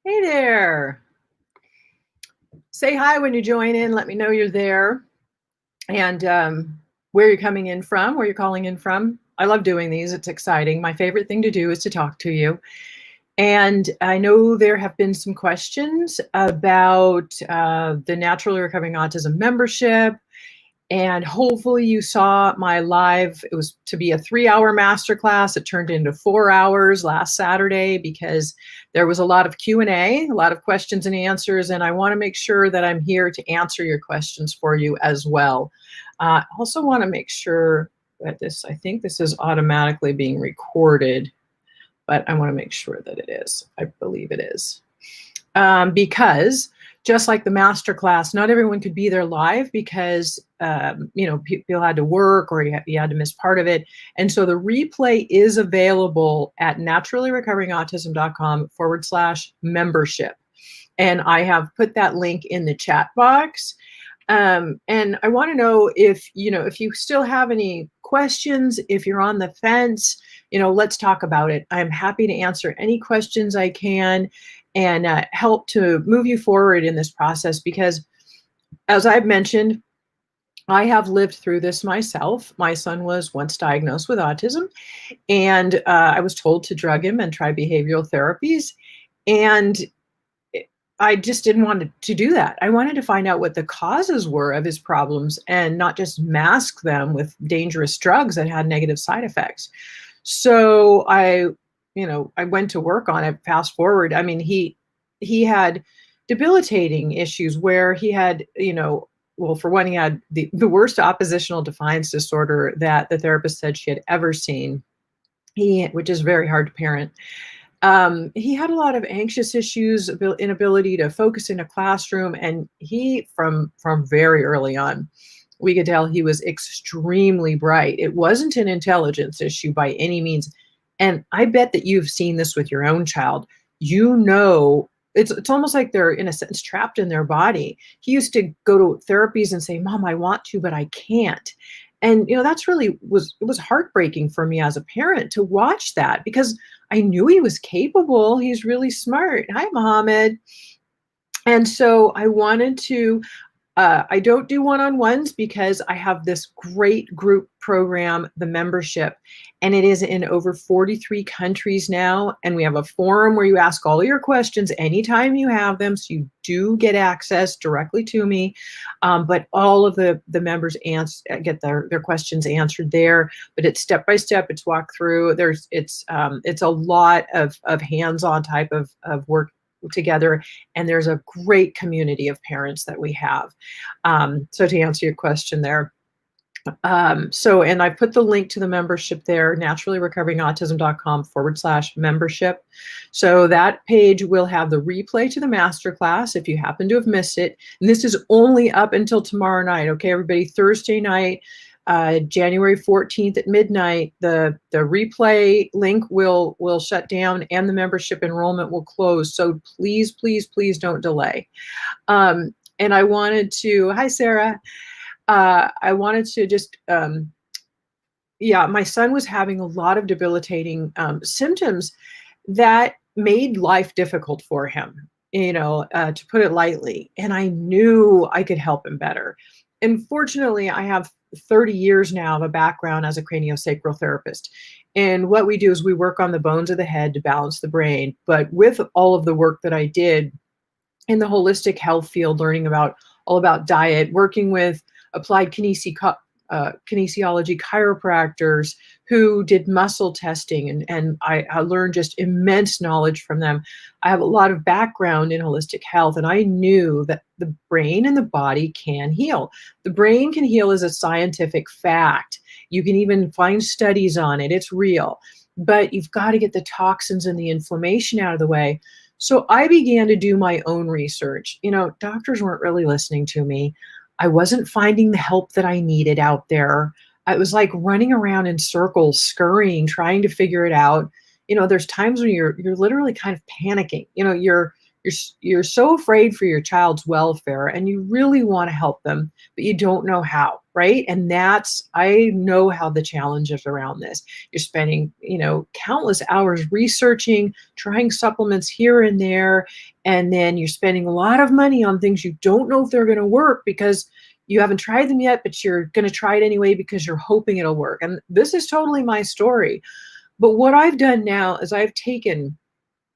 Hey there. Say hi when you join in. Let me know you're there and where you're coming in from, where you're calling in from. I love doing these. It's exciting. My favorite thing to do is to talk to you. And I know there have been some questions about the Naturally Recovering Autism membership. And hopefully you saw my live. It was to be a 3-hour masterclass. It turned into 4 hours last Saturday because there was a lot of Q&A, a lot of questions and answers, and I want to make sure that I'm here to answer your questions for you as well. I also want to make sure that I think this is automatically being recorded, but I want to make sure that it is. I believe it is. Because just like the masterclass, not everyone could be there live because, people had to work or you had to miss part of it. And so the replay is available at naturallyrecoveringautism.com/membership. And I have put that link in the chat box. And I want to know if you still have any questions, if you're on the fence, let's talk about it. I'm happy to answer any questions I can and help to move you forward in this process because, as I've mentioned, I have lived through this myself. My son was once diagnosed with autism, and I was told to drug him and try behavioral therapies. And I just didn't want to do that. I wanted to find out what the causes were of his problems and not just mask them with dangerous drugs that had negative side effects. So I went to work on it. Fast forward, I mean, he had debilitating issues where he had, well, for one, he had the worst oppositional defiance disorder that the therapist said she had ever seen, which is very hard to parent. He had a lot of anxious issues, inability to focus in a classroom, and he, from very early on, we could tell he was extremely bright. It wasn't an intelligence issue by any means. And I bet that you've seen this with your own child. It's almost like they're, in a sense, trapped in their body. He used to go to therapies and say, "Mom, I want to, but I can't." And, that's really it was heartbreaking for me as a parent to watch that because I knew he was capable. He's really smart. Hi, Mohammed. And so I wanted to, I don't do one-on-ones because I have this great group program, the membership, and it is in over 43 countries now. And we have a forum where you ask all your questions anytime you have them. So you do get access directly to me. But all of the members get their questions answered there. But it's step-by-step, it's walk through. It's a lot of hands-on type of work together, and there's a great community of parents that we have. So to answer your question there, and I put the link to the membership there, naturallyrecoveringautism.com/membership. So that page will have the replay to the masterclass if you happen to have missed it. And this is only up until tomorrow night. Okay, everybody, Thursday night, January 14th at midnight, the replay link will shut down and the membership enrollment will close. So please, please, please don't delay. And I wanted to, hi, Sarah. I wanted to just, my son was having a lot of debilitating symptoms that made life difficult for him, to put it lightly. And I knew I could help him better. And fortunately, I have 30 years now of a background as a craniosacral therapist. And what we do is we work on the bones of the head to balance the brain. But with all of the work that I did in the holistic health field, learning all about diet, working with applied kinesiology chiropractors who did muscle testing, and I learned just immense knowledge from them. I have a lot of background in holistic health, and I knew that the brain and the body can heal. The brain can heal as a scientific fact. You can even find studies on it. It's real. But you've got to get the toxins and the inflammation out of the way. So I began to do my own research. Doctors weren't really listening to me. I wasn't finding the help that I needed out there. I was like running around in circles, scurrying, trying to figure it out. There's times when you're literally kind of panicking. You're you're so afraid for your child's welfare, and you really want to help them, but you don't know how, right? And I know how the challenge is around this. You're spending, countless hours researching, trying supplements here and there, and then you're spending a lot of money on things you don't know if they're going to work because you haven't tried them yet, but you're going to try it anyway because you're hoping it'll work. And this is totally my story. But what I've done now is I've taken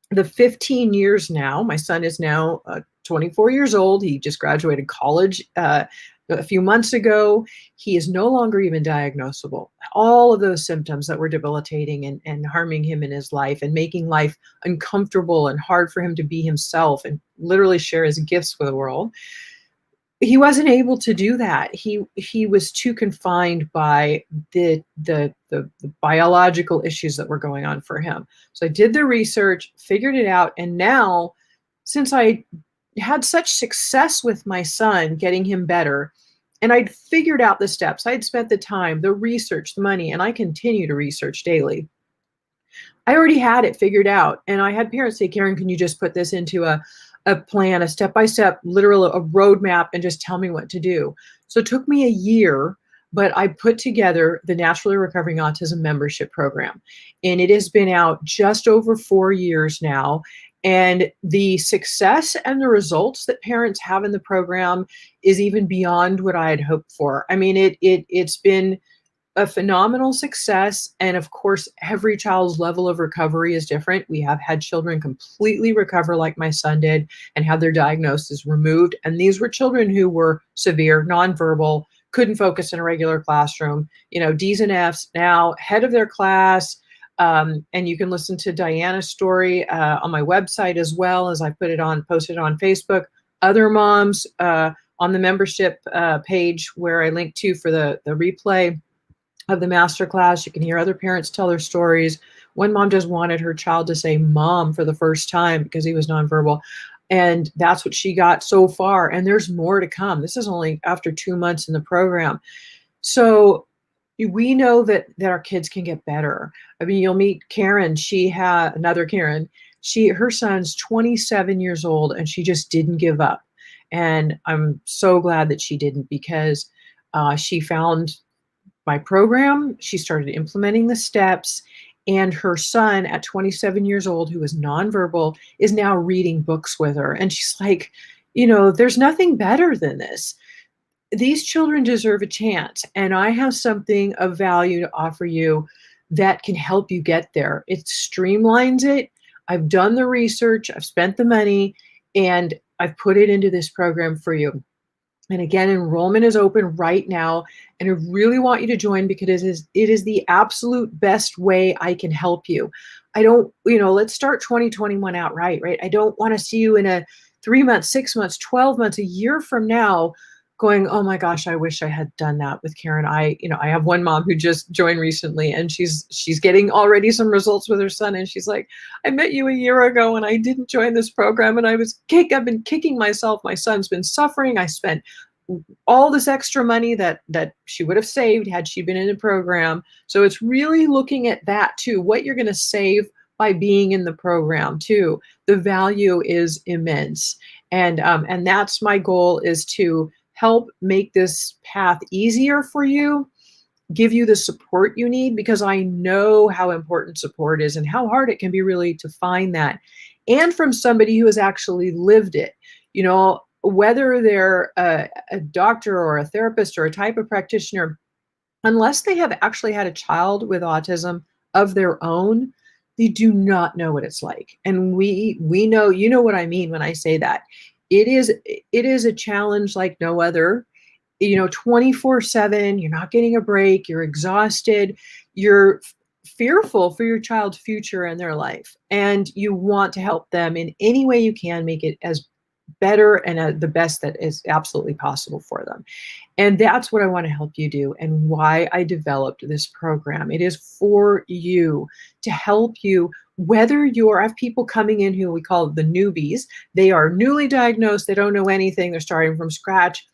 the 15 years now. My son is now 24 years old. He just graduated college a few months ago. He is no longer even diagnosable. All of those symptoms that were debilitating and harming him in his life and making life uncomfortable and hard for him to be himself and literally share his gifts with the world. He wasn't able to do that. He was too confined by the biological issues that were going on for him. So I did the research, figured it out, and now, since I had such success with my son getting him better, and I'd figured out the steps, I'd spent the time, the research, the money, and I continue to research daily. I already had it figured out, and I had parents say, Karen, can you just put this into a plan, a step-by-step, literal, a roadmap, and just tell me what to do. So it took me a year, but I put together the Naturally Recovering Autism membership program. And it has been out just over 4 years now. And the success and the results that parents have in the program is even beyond what I had hoped for. I mean, it's been a phenomenal success. And of course, every child's level of recovery is different. We have had children completely recover like my son did and have their diagnosis removed. And these were children who were severe, nonverbal, couldn't focus in a regular classroom, D's and F's, now head of their class. And you can listen to Diana's story on my website, as well as I posted on Facebook. Other moms on the membership page where I link to for the replay of the masterclass. You can hear other parents tell their stories. One mom just wanted her child to say mom for the first time because he was nonverbal. And that's what she got so far. And there's more to come. This is only after 2 months in the program. So we know that our kids can get better. I mean, you'll meet Karen. She had another Karen. Her son's 27 years old, and she just didn't give up. And I'm so glad that she didn't, because she found my program, she started implementing the steps, and her son at 27 years old, who was nonverbal, is now reading books with her. And she's like, there's nothing better than this. These children deserve a chance, and I have something of value to offer you that can help you get there. It streamlines it. I've done the research, I've spent the money, and I've put it into this program for you. And again, enrollment is open right now, and I really want you to join, because it is the absolute best way I can help you. I don't, let's start 2021 out right? I don't want to see you in a 3 months, 6 months, 12 months, a year from now going, oh my gosh, I wish I had done that with Karen. I have one mom who just joined recently, and she's getting already some results with her son. And she's like, I met you a year ago and I didn't join this program, and I've been kicking myself. My son's been suffering. I spent all this extra money that she would have saved had she been in the program. So it's really looking at that too, what you're going to save by being in the program too. The value is immense. And that's my goal, is to help make this path easier for you, give you the support you need, because I know how important support is and how hard it can be really to find that. And from somebody who has actually lived it, whether they're a doctor or a therapist or a type of practitioner, unless they have actually had a child with autism of their own, they do not know what it's like. And we know, what I mean when I say that. It is a challenge like no other, 24/7, you're not getting a break, you're exhausted, you're fearful for your child's future and their life. And you want to help them in any way you can, make it as better and the best that is absolutely possible for them. And that's what I want to help you do, and why I developed this program. It is for you, to help you, whether I have people coming in who we call the newbies. They are newly diagnosed, they don't know anything, they're starting from scratch.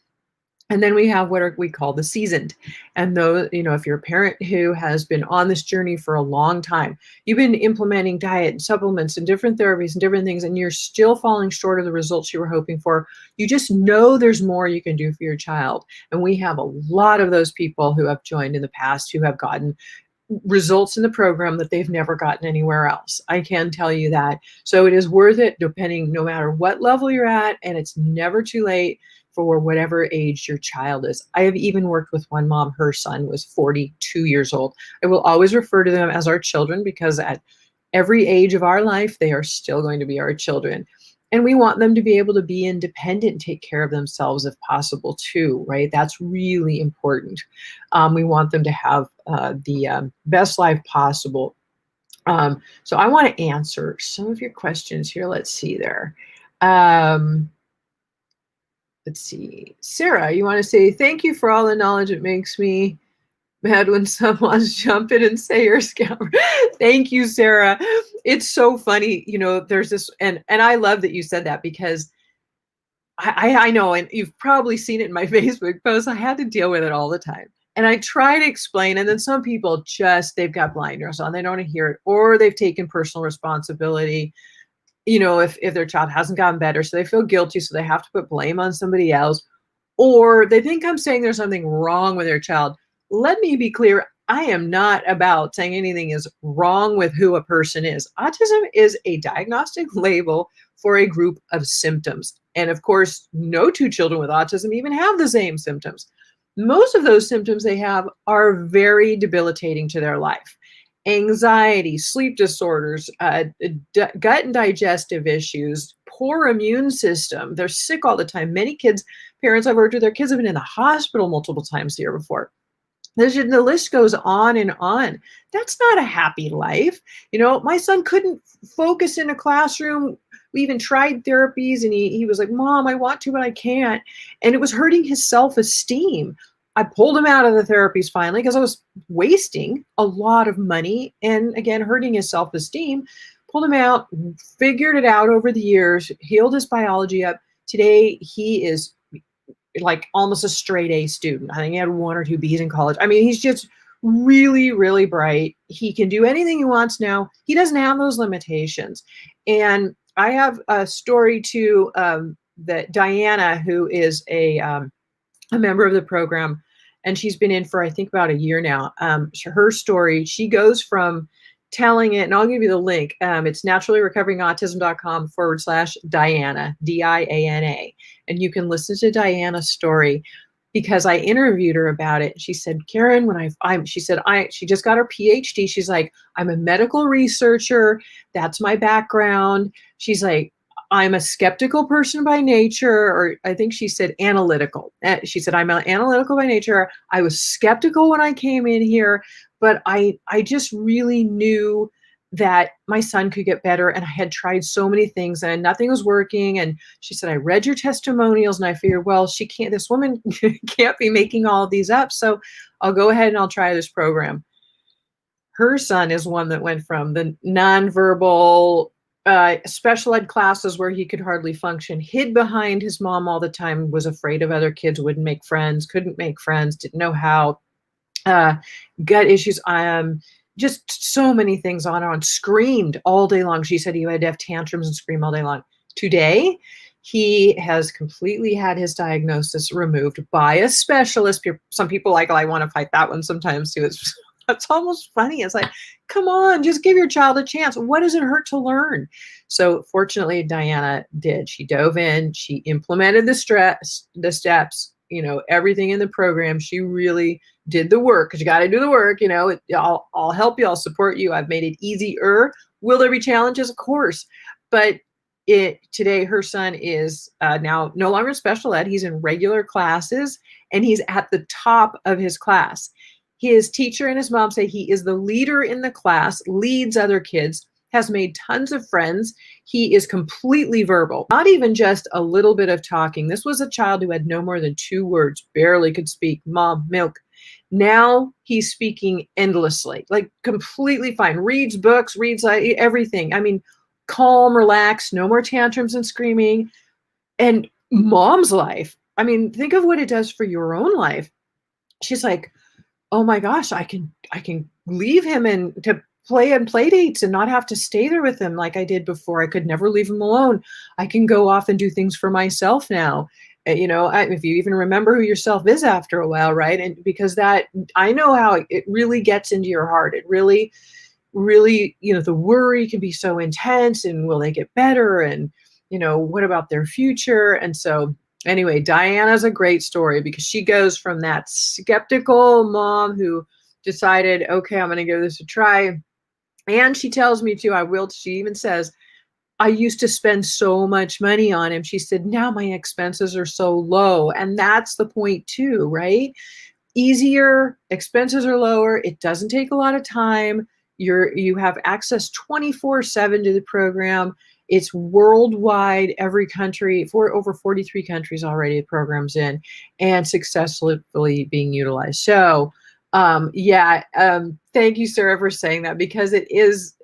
And then we have we call the seasoned. And those, if you're a parent who has been on this journey for a long time, you've been implementing diet and supplements and different therapies and different things, and you're still falling short of the results you were hoping for, you just know there's more you can do for your child. And we have a lot of those people who have joined in the past who have gotten results in the program that they've never gotten anywhere else. I can tell you that. So it is worth it, depending, no matter what level you're at, and it's never too late for whatever age your child is. I have even worked with one mom, her son was 42 years old. I will always refer to them as our children, because at every age of our life, they are still going to be our children. And we want them to be able to be independent and take care of themselves if possible too, right? That's really important. We want them to have the best life possible. So I want to answer some of your questions here. Let's see there. Let's see. Sarah, you want to say, thank you for all the knowledge. It makes me mad when someone's jump in and say you're a scammer. Thank you, Sarah. It's so funny. There's this, and I love that you said that, because I know, and you've probably seen it in my Facebook posts, I had to deal with it all the time. And I try to explain, and then some people they've got blinders on, they don't want to hear it, or they've taken personal responsibility. If their child hasn't gotten better, so they feel guilty, so they have to put blame on somebody else, or they think I'm saying there's something wrong with their child. Let me be clear. I am not about saying anything is wrong with who a person is. Autism is a diagnostic label for a group of symptoms. And of course, no two children with autism even have the same symptoms. Most of those symptoms they have are very debilitating to their life. Anxiety, sleep disorders, gut and digestive issues, poor immune system. They're sick all the time. Many parents I've worked with, their kids have been in the hospital multiple times the year before. The list goes on and on. That's not a happy life. My son couldn't focus in a classroom. We even tried therapies, and he was like, Mom, I want to, but I can't. And it was hurting his self-esteem. I pulled him out of the therapies finally, because I was wasting a lot of money and, again, hurting his self-esteem. Pulled him out, figured it out over the years, healed his biology up. Today, he is like almost a straight A student. I think he had 1 or 2 B's in college. I mean, he's just really, really bright. He can do anything he wants now. He doesn't have those limitations. And I have a story too, that Diana, who is a member of the program, and she's been in for, I think, about a year now. Her story, she goes from telling it, and I'll give you the link. It's naturallyrecoveringautism.com/Diana, Diana. And you can listen to Diana's story, because I interviewed her about it. She said, Karen, she just got her PhD. She's like, I'm a medical researcher. That's my background. She's like, I'm a skeptical person by nature, or I think she said analytical. She said, I'm analytical by nature. I was skeptical when I came in here, but I just really knew that my son could get better, and I had tried so many things and nothing was working. And she said, I read your testimonials, and I figured, well, this woman can't be making all of these up. So I'll go ahead and I'll try this program. Her son is one that went from the nonverbal special ed classes where he could hardly function, hid behind his mom all the time, was afraid of other kids, wouldn't make friends, couldn't make friends, didn't know how, gut issues, just so many things on, screamed all day long. She said he had to have tantrums and scream all day long. Today, he has completely had his diagnosis removed by a specialist. Some people I want to fight that one sometimes too. It's almost funny. It's like, come on, just give your child a chance. What does it hurt to learn? So fortunately, Diana did. She dove in. She implemented the steps, everything in the program. She really did the work, because you got to do the work. I'll help you. I'll support you. I've made it easier. Will there be challenges? Of course. But today, her son is now no longer in special ed. He's in regular classes, and he's at the top of his class. His teacher and his mom say he is the leader in the class, leads other kids, has made tons of friends. He is completely verbal, not even just a little bit of talking. This was a child who had no more than 2 words, barely could speak, mom, milk. Now he's speaking endlessly, like completely fine, reads books, reads everything. I mean, calm, relaxed, no more tantrums and screaming. And mom's life I mean, think of what it does for your own life. She's like, "Oh my gosh, I can leave him and to play and play dates and not have to stay there with him like I did before. I could never leave him alone. I can go off and do things for myself now." If you even remember who yourself is after a while, right? And because that, I know how it really gets into your heart. It really, really, the worry can be so intense, and will they get better? And, what about their future? And so, anyway, Diana's a great story because she goes from that skeptical mom who decided, okay, I'm going to give this a try. And she tells me too, she even says, I used to spend so much money on him. She said, now my expenses are so low. And that's the point too, right? Easier, expenses are lower, it doesn't take a lot of time. You have access 24/7 to the program. It's worldwide, every country, for over 43 countries already, the program's in and successfully being utilized. So, thank you, Sarah, for saying that, because it is,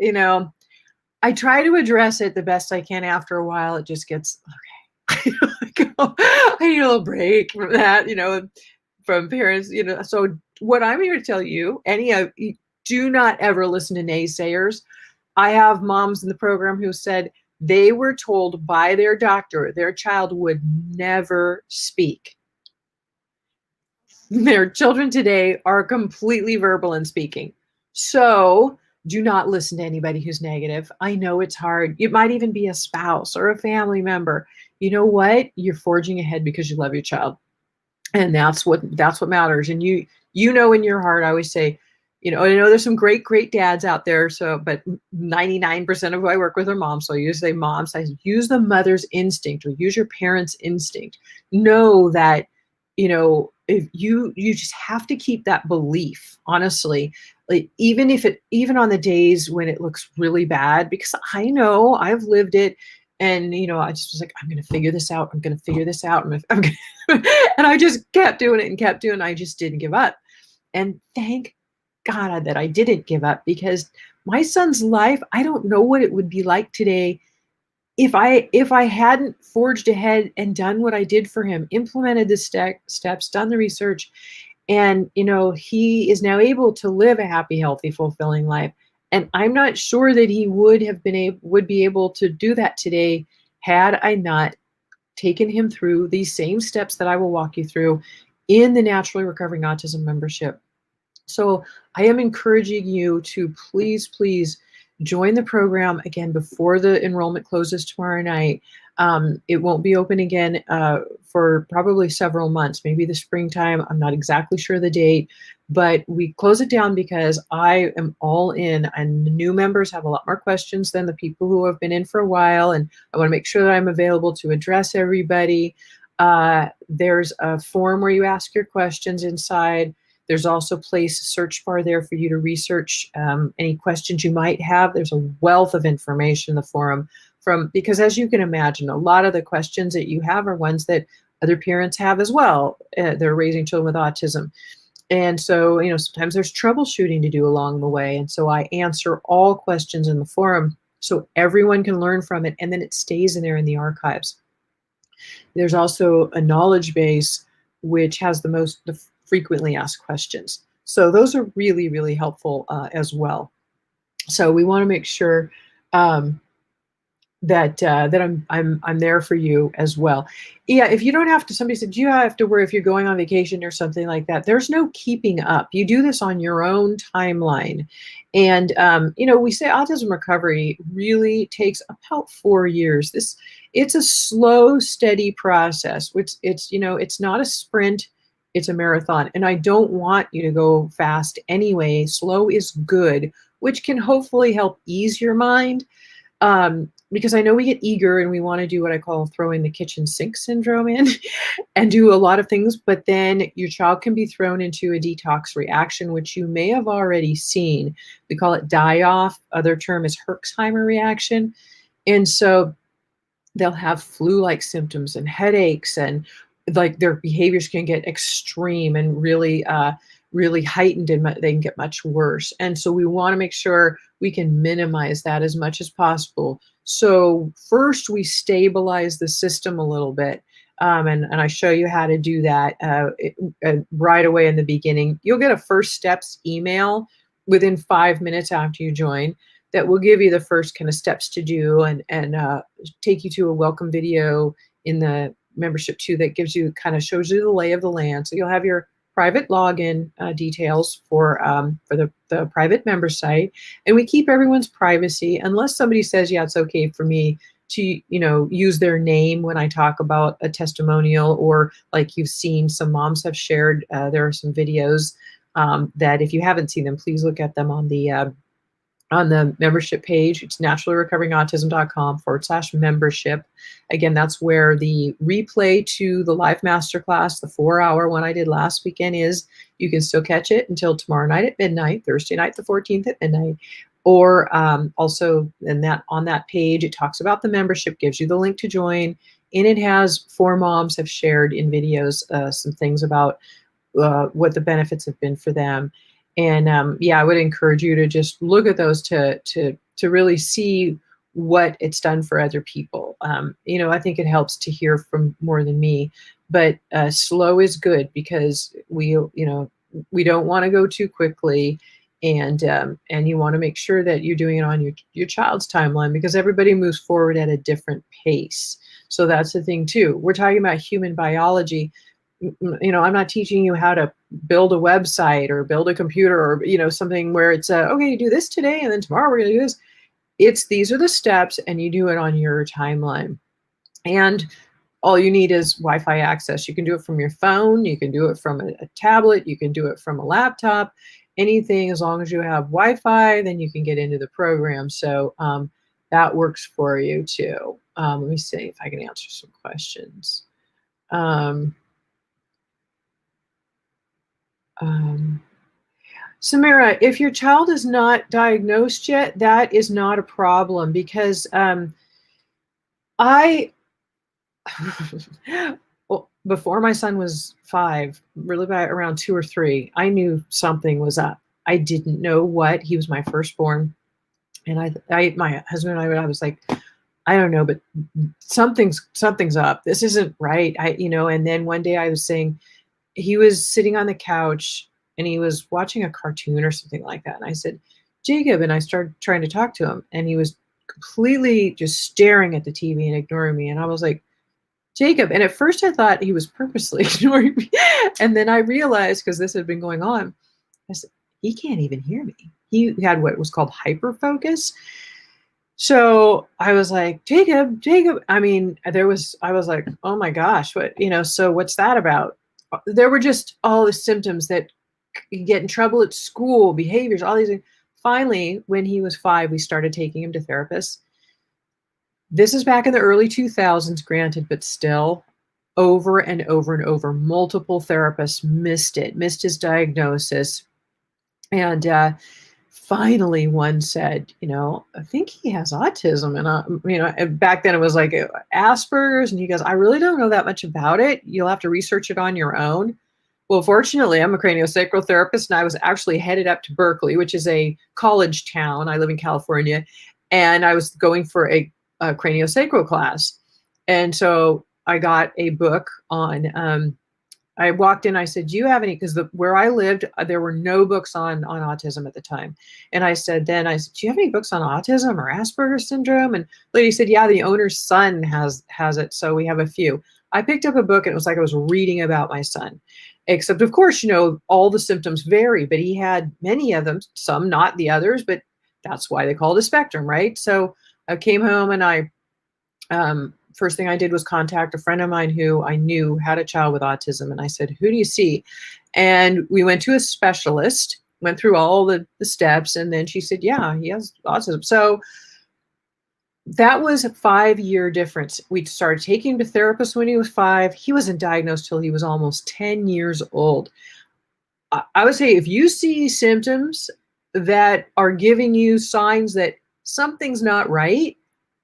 I try to address it the best I can. After a while, it just gets, okay. I need a little break from that, from parents, So what I'm here to tell you, do not ever listen to naysayers. I have moms in the program who said they were told by their doctor their child would never speak. Their children today are completely verbal and speaking. So do not listen to anybody who's negative. I know it's hard. It might even be a spouse or a family member. You know what? You're forging ahead because you love your child. And that's what matters. And you know, in your heart, I always say, I know there's some great dads out there. So, but 99% of who I work with are moms. So I usually say moms. I use the mother's instinct, or use your parents' instinct. Know that, if you just have to keep that belief, honestly, like even on the days when it looks really bad, because I know I've lived it. And, I just was like, I'm going to figure this out. I'm going to figure this out. And I just kept doing it and kept doing it. I just didn't give up. And thank God that I didn't give up, because my son's life, I don't know what it would be like today if I hadn't forged ahead and done what I did for him, implemented the steps, done the research. And, he is now able to live a happy, healthy, fulfilling life. And I'm not sure that he would be able to do that today had I not taken him through these same steps that I will walk you through in the Naturally Recovering Autism membership. So I am encouraging you to please join the program again before the enrollment closes tomorrow night. It won't be open again for probably several months, maybe the springtime. I'm not exactly sure the date, but we close it down because I am all in, and the new members have a lot more questions than the people who have been in for a while. And I want to make sure that I'm available to address everybody. There's a form where you ask your questions inside. There's also a search bar there for you to research any questions you might have. There's a wealth of information in the forum because, as you can imagine, a lot of the questions that you have are ones that other parents have as well. They're raising children with autism. And so, sometimes there's troubleshooting to do along the way. And so I answer all questions in the forum so everyone can learn from it. And then it stays in there in the archives. There's also a knowledge base, which has the frequently asked questions. So those are really, really helpful as well. So we want to make sure that I'm there for you as well. Yeah, if you don't have to, somebody said you have to worry if you're going on vacation or something like that. There's no keeping up. You do this on your own timeline. And we say autism recovery really takes about 4 years. It's a slow, steady process, which it's not a sprint, it's a marathon. And I don't want you to go fast anyway. Slow is good, which can hopefully help ease your mind. Because I know we get eager and we want to do what I call throwing the kitchen sink syndrome in and do a lot of things, but then your child can be thrown into a detox reaction, which you may have already seen. We call it die-off. Other term is Herxheimer reaction. And so they'll have flu-like symptoms and headaches, and like their behaviors can get extreme and really heightened, and they can get much worse. And so we want to make sure we can minimize that as much as possible. So first we stabilize the system a little bit. And I show you how to do that right away in the beginning. You'll get a first steps email within 5 minutes after you join that will give you the first kind of steps to do, and take you to a welcome video in the membership too that gives you, kind of shows you the lay of the land. So you'll have your private login details for the private member site, and we keep everyone's privacy unless somebody says, yeah, it's okay for me to use their name when I talk about a testimonial, or like you've seen some moms have shared. There are some videos that if you haven't seen them, please look at them on the membership page. It's naturallyrecoveringautism.com/membership. Again, that's where the replay to the live masterclass, the 4-hour one I did last weekend, is. You can still catch it until tomorrow night at midnight, Thursday night, the 14th at midnight. Or also on that page, it talks about the membership, gives you the link to join, and it has 4 moms have shared in videos some things about what the benefits have been for them. And yeah, I would encourage you to just look at those to really see what it's done for other people. I think it helps to hear from more than me, but slow is good, because we don't want to go too quickly, and you want to make sure that you're doing it on your child's timeline, because everybody moves forward at a different pace. So that's the thing too. We're talking about human biology. I'm not teaching you how to build a website or build a computer, or something where it's okay, you do this today and then tomorrow we're going to do this. These are the steps, and you do it on your timeline. And all you need is Wi-Fi access. You can do it from your phone, you can do it from a tablet, you can do it from a laptop, anything. As long as you have Wi-Fi, then you can get into the program. So that works for you too. Let me see if I can answer some questions. Samira, if your child is not diagnosed yet, that is not a problem, because well, before my son was 5, really by around 2 or 3, I knew something was up. I didn't know what. He was my firstborn, and my husband and I was like, I don't know, but something's up. This isn't right. And then one day I was saying, he was sitting on the couch and he was watching a cartoon or something like that. And I said, Jacob, and I started trying to talk to him, and he was completely just staring at the TV and ignoring me. And I was like, Jacob. And at first I thought he was purposely ignoring me. And then I realized, because this had been going on, I said, he can't even hear me. He had what was called hyperfocus. So I was like, Jacob. I was like, oh my gosh, so what's that about? There were just all the symptoms that get in trouble at school, behaviors, all these things. Finally, when he was 5, we started taking him to therapists. This is back in the early 2000s, granted, but still, over and over and over, multiple therapists missed his diagnosis. And finally one said, I think he has autism. And back then it was like Asperger's. And he goes, I really don't know that much about it. You'll have to research it on your own. Well, fortunately, I'm a craniosacral therapist, and I was actually headed up to Berkeley, which is a college town. I live in California, and I was going for a craniosacral class. And so I got a book on, I walked in, I said, do you have any, because where I lived, there were no books on autism at the time. And I said, do you have any books on autism or Asperger's syndrome? And the lady said, yeah, the owner's son has it. So we have a few. I picked up a book, and it was like I was reading about my son. Except, of course, all the symptoms vary, but he had many of them, some not the others, but that's why they call it a spectrum, right? So I came home, and I first thing I did was contact a friend of mine who I knew had a child with autism. And I said, who do you see? And we went to a specialist, went through all the steps. And then she said, yeah, he has autism. So that was a 5-year difference. We started taking him to therapists when he was 5. He wasn't diagnosed till he was almost 10 years old. I would say if you see symptoms that are giving you signs that something's not right,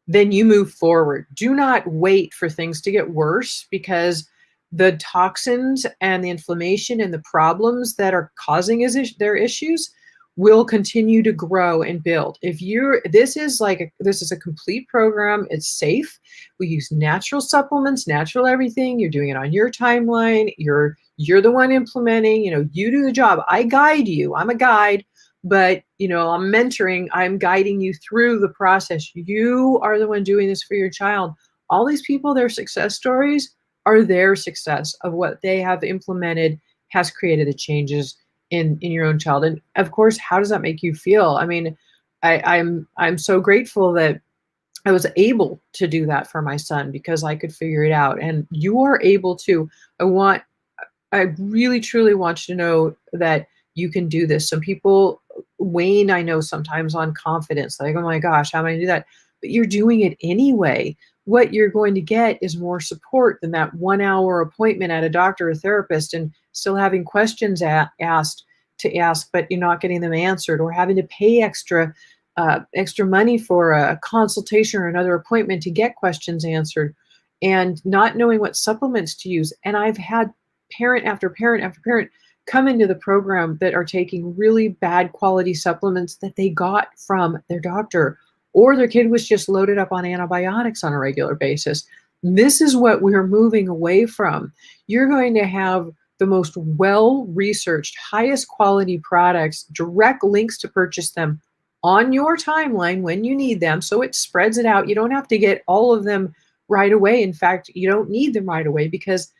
then you move forward. Do not wait for things to get worse, because the toxins and the inflammation and the problems that are causing their issues will continue to grow and build. If you're, this is a complete program. It's safe. We use natural supplements, natural everything. You're doing it on your timeline. You're the one implementing, you do the job. I guide you. I'm a guide, but I'm mentoring. I'm guiding you through the process. You are the one doing this for your child. All these people, their success stories are their success of what they have implemented has created the changes in your own child. And of course, how does that make you feel? I mean, I'm so grateful that I was able to do that for my son because I could figure it out. And you are able to. I really truly want you to know that you can do this. Some people wane, I know, sometimes on confidence, like, oh my gosh, how am I gonna do that? But you're doing it anyway. What you're going to get is more support than that 1 hour appointment at a doctor or therapist and still having questions asked to ask, but you're not getting them answered, or having to pay extra money for a consultation or another appointment to get questions answered, and not knowing what supplements to use. And I've had parent after parent after parent come into the program that are taking really bad quality supplements that they got from their doctor, or their kid was just loaded up on antibiotics on a regular basis. This is what we're moving away from. You're going to have the most well-researched, highest quality products, direct links to purchase them on your timeline when you need them. So it spreads it out. You don't have to get all of them right away. In fact, you don't need them right away because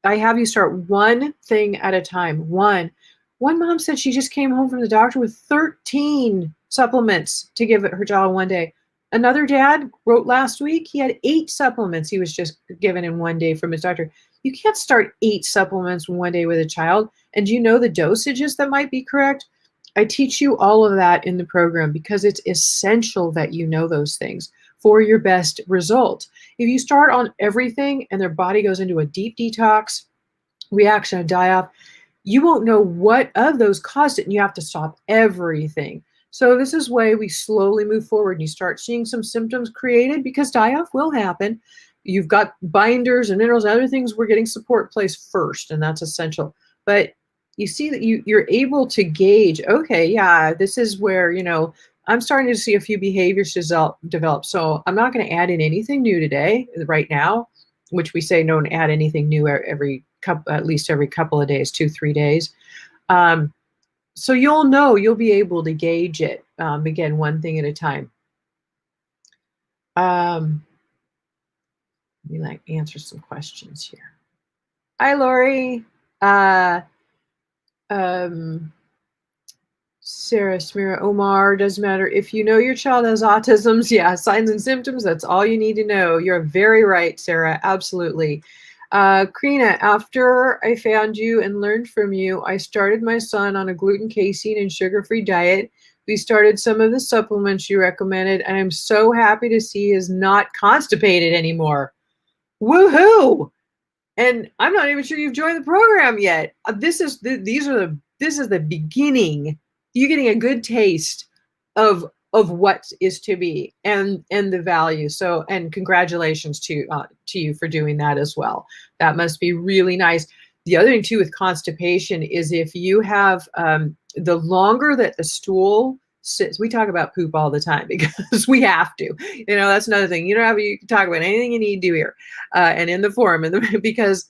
I have you start one thing at a time. One mom said she just came home from the doctor with 13 supplements to give her child one day. Another dad wrote last week he had 8 supplements he was just given in one day from his doctor. You can't start 8 supplements in one day with a child. And do you know the dosages that might be correct? I teach you all of that in the program because it's essential that you know those things for your best result. If you start on everything and their body goes into a deep detox reaction, a die-off, you won't know what of those caused it, and you have to stop everything. So this is why we slowly move forward, and you start seeing some symptoms created because die-off will happen. You've got binders and minerals and other things. We're getting support placed first, and that's essential. But you see that you're able to gauge, okay, yeah, this is where, I'm starting to see a few behaviors develop. So I'm not going to add in anything new today, right now, which we say don't add anything new at least every couple of days, 2-3 days. So you'll be able to gauge it, again, one thing at a time. Let me answer some questions here. Hi, Lori. Sarah, Smira, Omar, doesn't matter. If you know your child has autism, yeah, signs and symptoms, that's all you need to know. You're very right, Sarah, absolutely. Karina, after I found you and learned from you, I started my son on a gluten, casein, and sugar-free diet. We started some of the supplements you recommended, and I'm so happy to see he is not constipated anymore. Woohoo! And I'm not even sure you've joined the program yet. This is the beginning. You're getting a good taste of what is to be and the value. So, and congratulations to you for doing that as well. That must be really nice. The other thing too with constipation is if you have the longer that the stool sits, we talk about poop all the time because we have to. That's another thing. You can talk about anything you need to here, and in the forum, because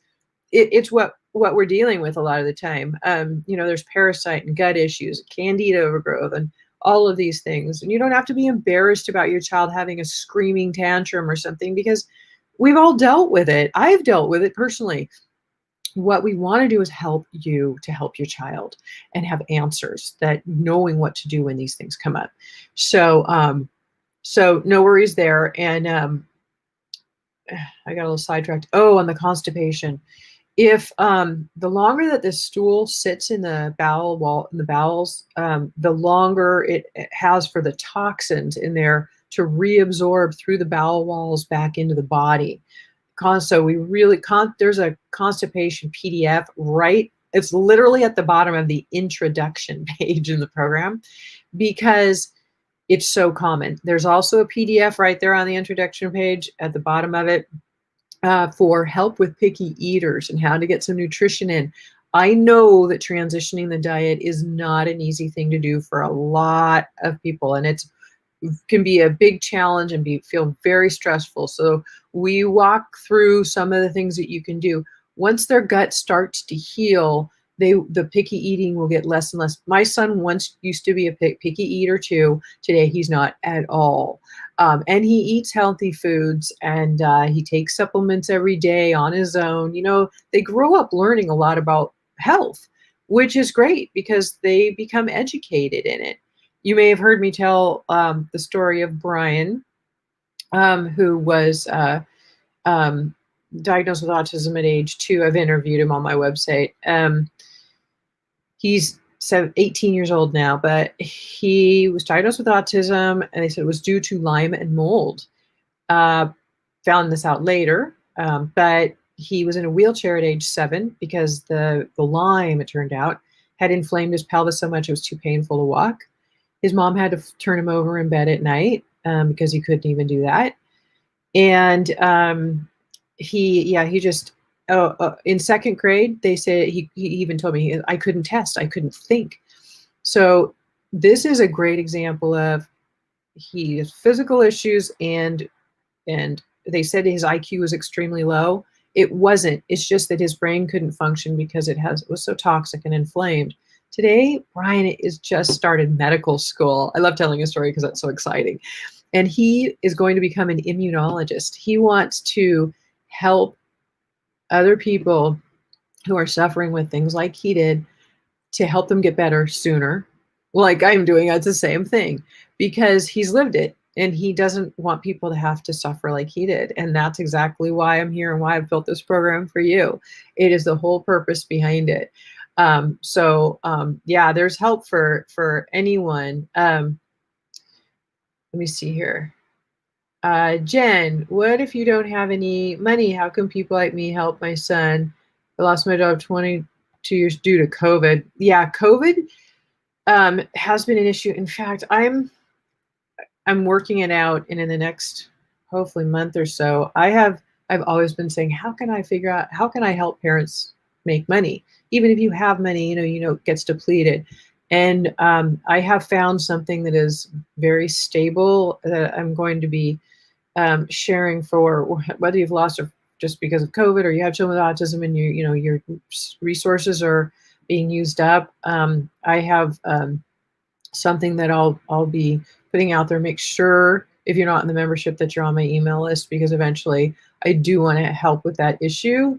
it's what we're dealing with a lot of the time. There's parasite and gut issues, Candida overgrowth, and all of these things. And you don't have to be embarrassed about your child having a screaming tantrum or something because we've all dealt with it. I've dealt with it personally. What we want to do is help you to help your child and have answers, that knowing what to do when these things come up. So no worries there. And I got a little sidetracked. Oh, on the constipation. If the longer that the stool sits in the bowels, the longer it has for the toxins in there to reabsorb through the bowel walls back into the body. So there's a constipation PDF, right? It's literally at the bottom of the introduction page in the program because it's so common. There's also a PDF right there on the introduction page at the bottom of it for help with picky eaters and how to get some nutrition in. I know that transitioning the diet is not an easy thing to do for a lot of people, and it's can be a big challenge and feel very stressful. So we walk through some of the things that you can do. Once their gut starts to heal, the picky eating will get less and less. My son once used to be a picky eater too. Today he's not at all. And he eats healthy foods, and he takes supplements every day on his own. You know, they grow up learning a lot about health, which is great because they become educated in it. You may have heard me tell the story of Brian, who was um, diagnosed with autism at age 2. I've interviewed him on my website. He's 18 years old now, but he was diagnosed with autism, and they said it was due to Lyme and mold. Found this out later, but he was in a wheelchair at age 7 because the Lyme, it turned out, had inflamed his pelvis so much it was too painful to walk. His mom had to turn him over in bed at night because he couldn't even do that. And he just, in second grade, they said, he even told me, I couldn't test, I couldn't think. So this is a great example of he has physical issues, and they said his IQ was extremely low. It wasn't. It's just that his brain couldn't function because it was so toxic and inflamed. Today, Brian is just started medical school. I love telling a story because that's so exciting. And he is going to become an immunologist. He wants to help other people who are suffering with things like he did, to help them get better sooner. Like I'm doing, it's the same thing because he's lived it, and he doesn't want people to have to suffer like he did. And that's exactly why I'm here and why I've built this program for you. It is the whole purpose behind it. Yeah, there's help for anyone. Let me see here. Jen, what if you don't have any money? How can people like me help my son? I lost my job 22 years due to COVID. Yeah, COVID has been an issue. In fact, I'm working it out, and in the next hopefully month or so, I've always been saying, how can I figure out, how can I help parents make money? Even if you have money, it gets depleted. And I have found something that is very stable that I'm going to be sharing for whether you've lost or just because of COVID, or you have children with autism and your resources are being used up. I have something that I'll be putting out there. Make sure if you're not in the membership that you're on my email list, because eventually I do want to help with that issue.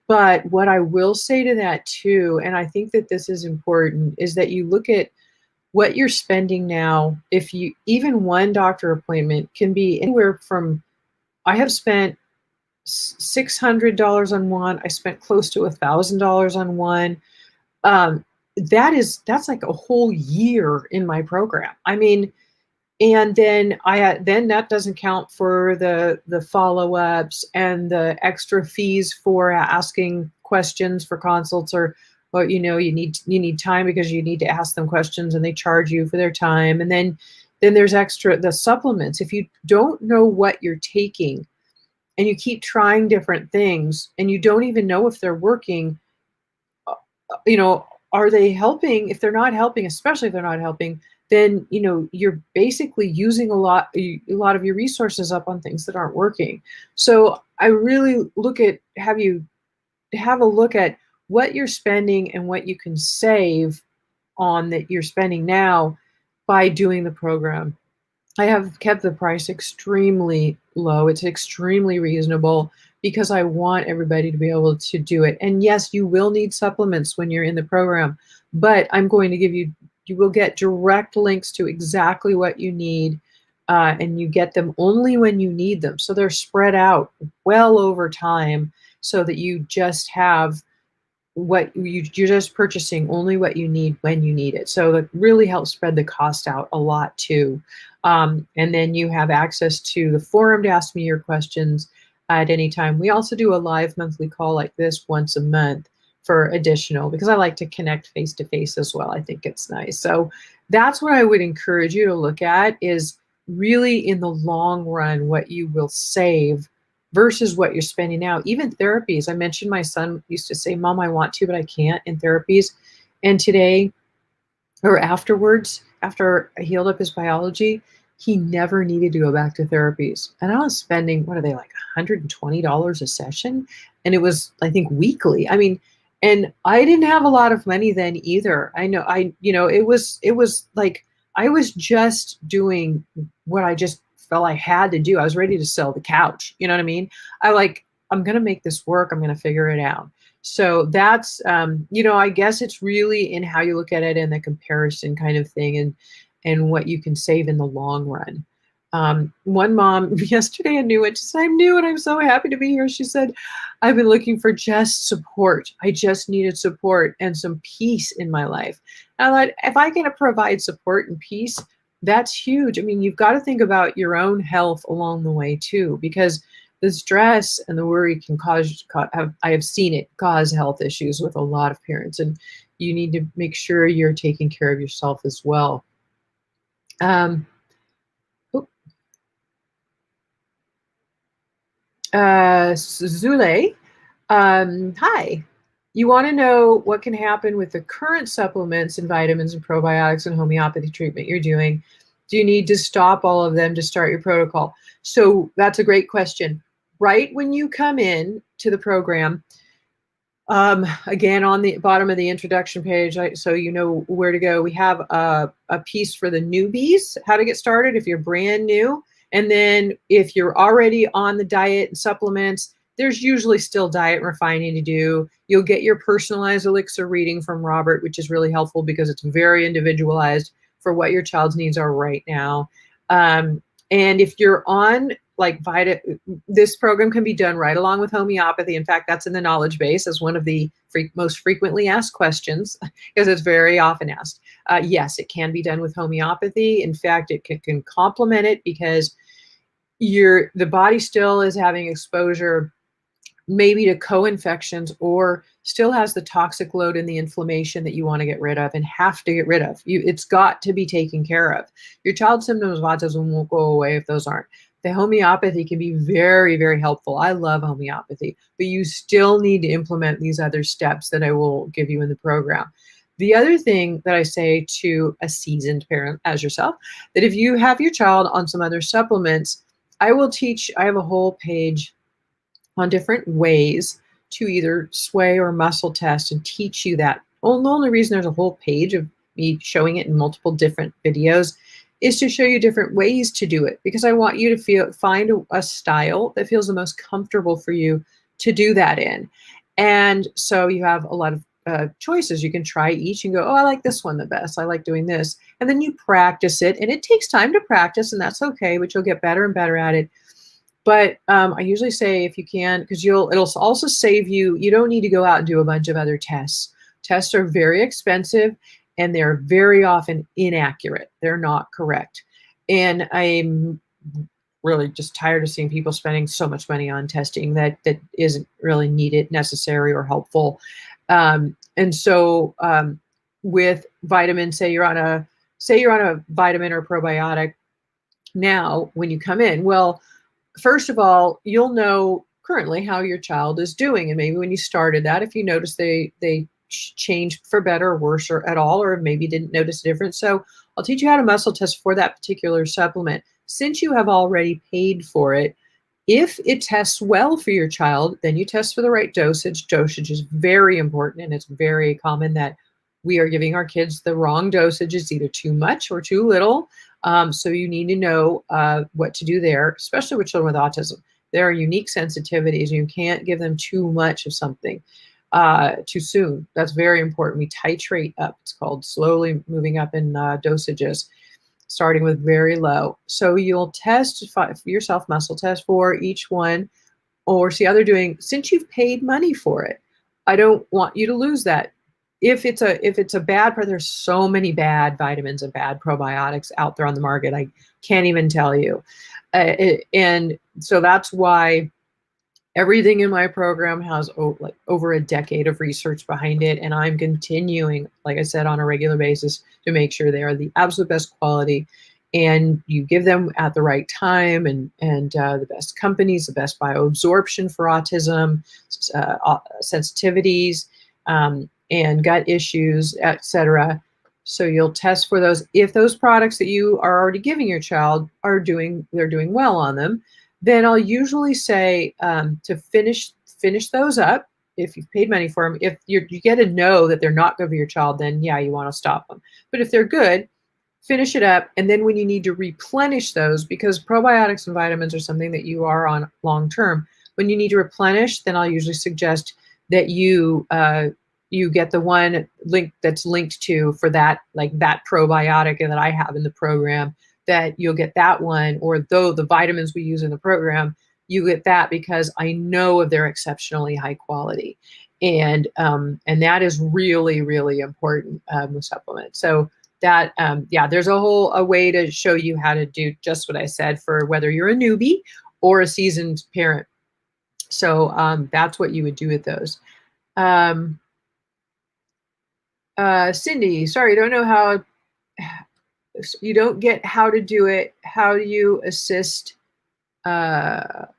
But what I will say to that too, and I think that this is important, is that you look at what you're spending now. If you, even one doctor appointment can be anywhere from, I have spent $600 on one. I spent close to $1,000 on one. That's like a whole year in my program. I mean, and then then that doesn't count for the follow-ups and the extra fees for asking questions for consults, or you need time because you need to ask them questions and they charge you for their time. And then there's the supplements. If you don't know what you're taking and you keep trying different things and you don't even know if they're working, are they helping? If they're not helping, especially if they're not helping, then you're basically using a lot of your resources up on things that aren't working. So I really have a look at what you're spending and what you can save on that you're spending now by doing the program. I have kept the price extremely low. It's extremely reasonable because I want everybody to be able to do it. And yes, you will need supplements when you're in the program, but I'm going to give you will get direct links to exactly what you need, and you get them only when you need them. So they're spread out well over time so that you just have you're just purchasing only what you need when you need it. So that really helps spread the cost out a lot too. And then you have access to the forum to ask me your questions at any time. We also do a live monthly call like this once a month for additional, because I like to connect face to face as well. I think it's nice. So that's what I would encourage you to look at, is really in the long run what you will save versus what you're spending now. Even therapies. I mentioned my son used to say, Mom, I want to, but I can't in therapies. And today, or afterwards, after I healed up his biology, he never needed to go back to therapies. And I was spending, what are they, like $120 a session? And it was, I think, weekly. I mean, and I didn't have a lot of money then either. I know it was like I was just doing what I just felt I had to do. I was ready to sell the couch. You know what I mean? I'm going to make this work. I'm going to figure it out. So that's, I guess it's really in how you look at it and the comparison kind of thing, and what you can save in the long run. One mom yesterday, I knew it. She said, I'm new and I'm so happy to be here. She said, I've been looking for just support. I just needed support and some peace in my life. And I thought, if I can provide support and peace, that's huge. I mean, you've got to think about your own health along the way too, because the stress and the worry can I have seen it cause health issues with a lot of parents, and you need to make sure you're taking care of yourself as well. Um, Zule, hi. You want to know what can happen with the current supplements and vitamins and probiotics and homeopathy treatment you're doing? Do you need to stop all of them to start your protocol? So that's a great question. Right when you come in to the program, again, on the bottom of the introduction page, so you know where to go, we have a piece for the newbies, how to get started if you're brand new. And then if you're already on the diet and supplements, there's usually still diet refining to do. You'll get your personalized elixir reading from Robert, which is really helpful because it's very individualized for what your child's needs are right now. And if you're on like this program can be done right along with homeopathy. In fact, that's in the knowledge base as one of the most frequently asked questions because it's very often asked. Yes, it can be done with homeopathy. In fact, it can complement it because the body still is having exposure maybe to co-infections or still has the toxic load and the inflammation that you want to get rid of and have to get rid of. It's got to be taken care of. Your child's symptoms of autism won't go away if those aren't. The homeopathy can be very, very helpful. I love homeopathy, but you still need to implement these other steps that I will give you in the program. The other thing that I say to a seasoned parent as yourself, that if you have your child on some other supplements, I have a whole page on different ways to either sway or muscle test and teach you that. Well, the only reason there's a whole page of me showing it in multiple different videos is to show you different ways to do it, because I want you to find a style that feels the most comfortable for you to do that in. And so you have a lot of choices. You can try each and go, oh, I like this one the best. I like doing this. And then you practice it, and it takes time to practice, and that's okay, but you'll get better and better at it. But I usually say if you can, because it'll also save you. You don't need to go out and do a bunch of other tests. Tests are very expensive and they're very often inaccurate. They're not correct. And I'm really just tired of seeing people spending so much money on testing that isn't really needed, necessary, or helpful. And so with vitamins, say you're on a vitamin or probiotic now when you come in, well, first of all, you'll know currently how your child is doing. And maybe when you started that, if you notice they changed for better or worse or at all, or maybe didn't notice a difference. So I'll teach you how to muscle test for that particular supplement. Since you have already paid for it, if it tests well for your child, then you test for the right dosage. Dosage is very important, and it's very common that we are giving our kids the wrong dosage. It's either too much or too little. So you need to know what to do there, especially with children with autism. There are unique sensitivities. You can't give them too much of something too soon. That's very important. We titrate up. It's called slowly moving up in dosages, starting with very low. So you'll test yourself, muscle test for each one, or see how they're doing. Since you've paid money for it, I don't want you to lose that. If it's a bad, there's so many bad vitamins and bad probiotics out there on the market. I can't even tell you. And so that's why everything in my program has over a decade of research behind it. And I'm continuing, like I said, on a regular basis to make sure they are the absolute best quality and you give them at the right time, and the best companies, the best bioabsorption for autism, sensitivities, and gut issues, etc. So you'll test for those. If those products that you are already giving your child they're doing well on them, then I'll usually say to finish those up. If you've paid money for them, if you get to know that they're not good for your child, then yeah, you want to stop them. But if they're good, finish it up. And then when you need to replenish those, because probiotics and vitamins are something that you are on long term, when you need to replenish, then I'll usually suggest that you get the one that's linked to for that, like that probiotic that I have in the program, that you'll get that one, or though the vitamins we use in the program, you get that because I know of their exceptionally high quality. And that is really, really important with supplements. So that, there's a way to show you how to do just what I said for whether you're a newbie or a seasoned parent. So that's what you would do with those. Cindy, sorry, don't know how, you don't get how to do it. How do you assist? So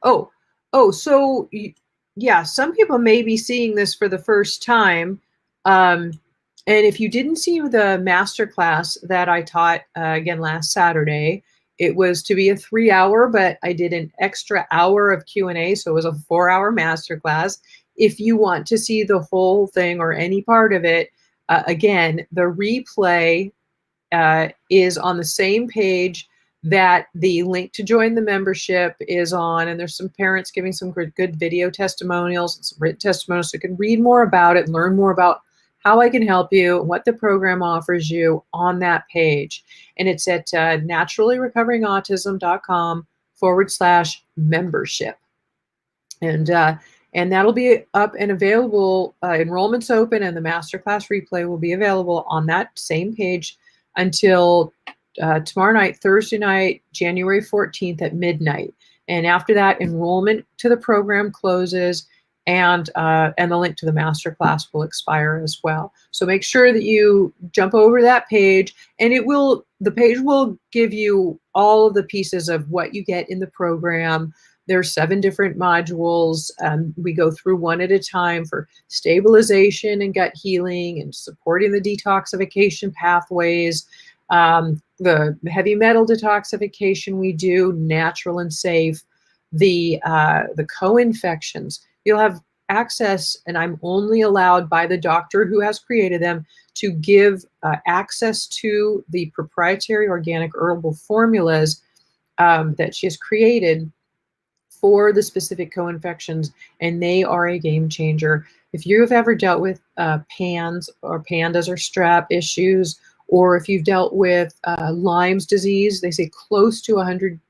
yeah, some people may be seeing this for the first time. And if you didn't see the masterclass that I taught again last Saturday, it was to be a 3-hour, but I did an extra hour of Q&A, so it was a 4-hour masterclass. If you want to see the whole thing or any part of it, again, the replay is on the same page that the link to join the membership is on, and there's some parents giving some good video testimonials and some written testimonials, so you can read more about it, learn more about how I can help you, what the program offers you on that page. And it's at naturallyrecoveringautism.com/membership. And that'll be up and available. Enrollment's open, and the masterclass replay will be available on that same page until tomorrow night, Thursday night, January 14th at midnight. And after that, enrollment to the program closes, and the link to the masterclass will expire as well. So make sure that you jump over that page, and the page will give you all of the pieces of what you get in the program. There's 7 different modules. We go through one at a time for stabilization and gut healing and supporting the detoxification pathways. The heavy metal detoxification we do, natural and safe. The co-infections. You'll have access, and I'm only allowed by the doctor who has created them to give access to the proprietary organic herbal formulas that she has created for the specific co-infections, and they are a game changer. If you've ever dealt with PANS or pandas or strep issues, or if you've dealt with Lyme's disease, they say close to 100%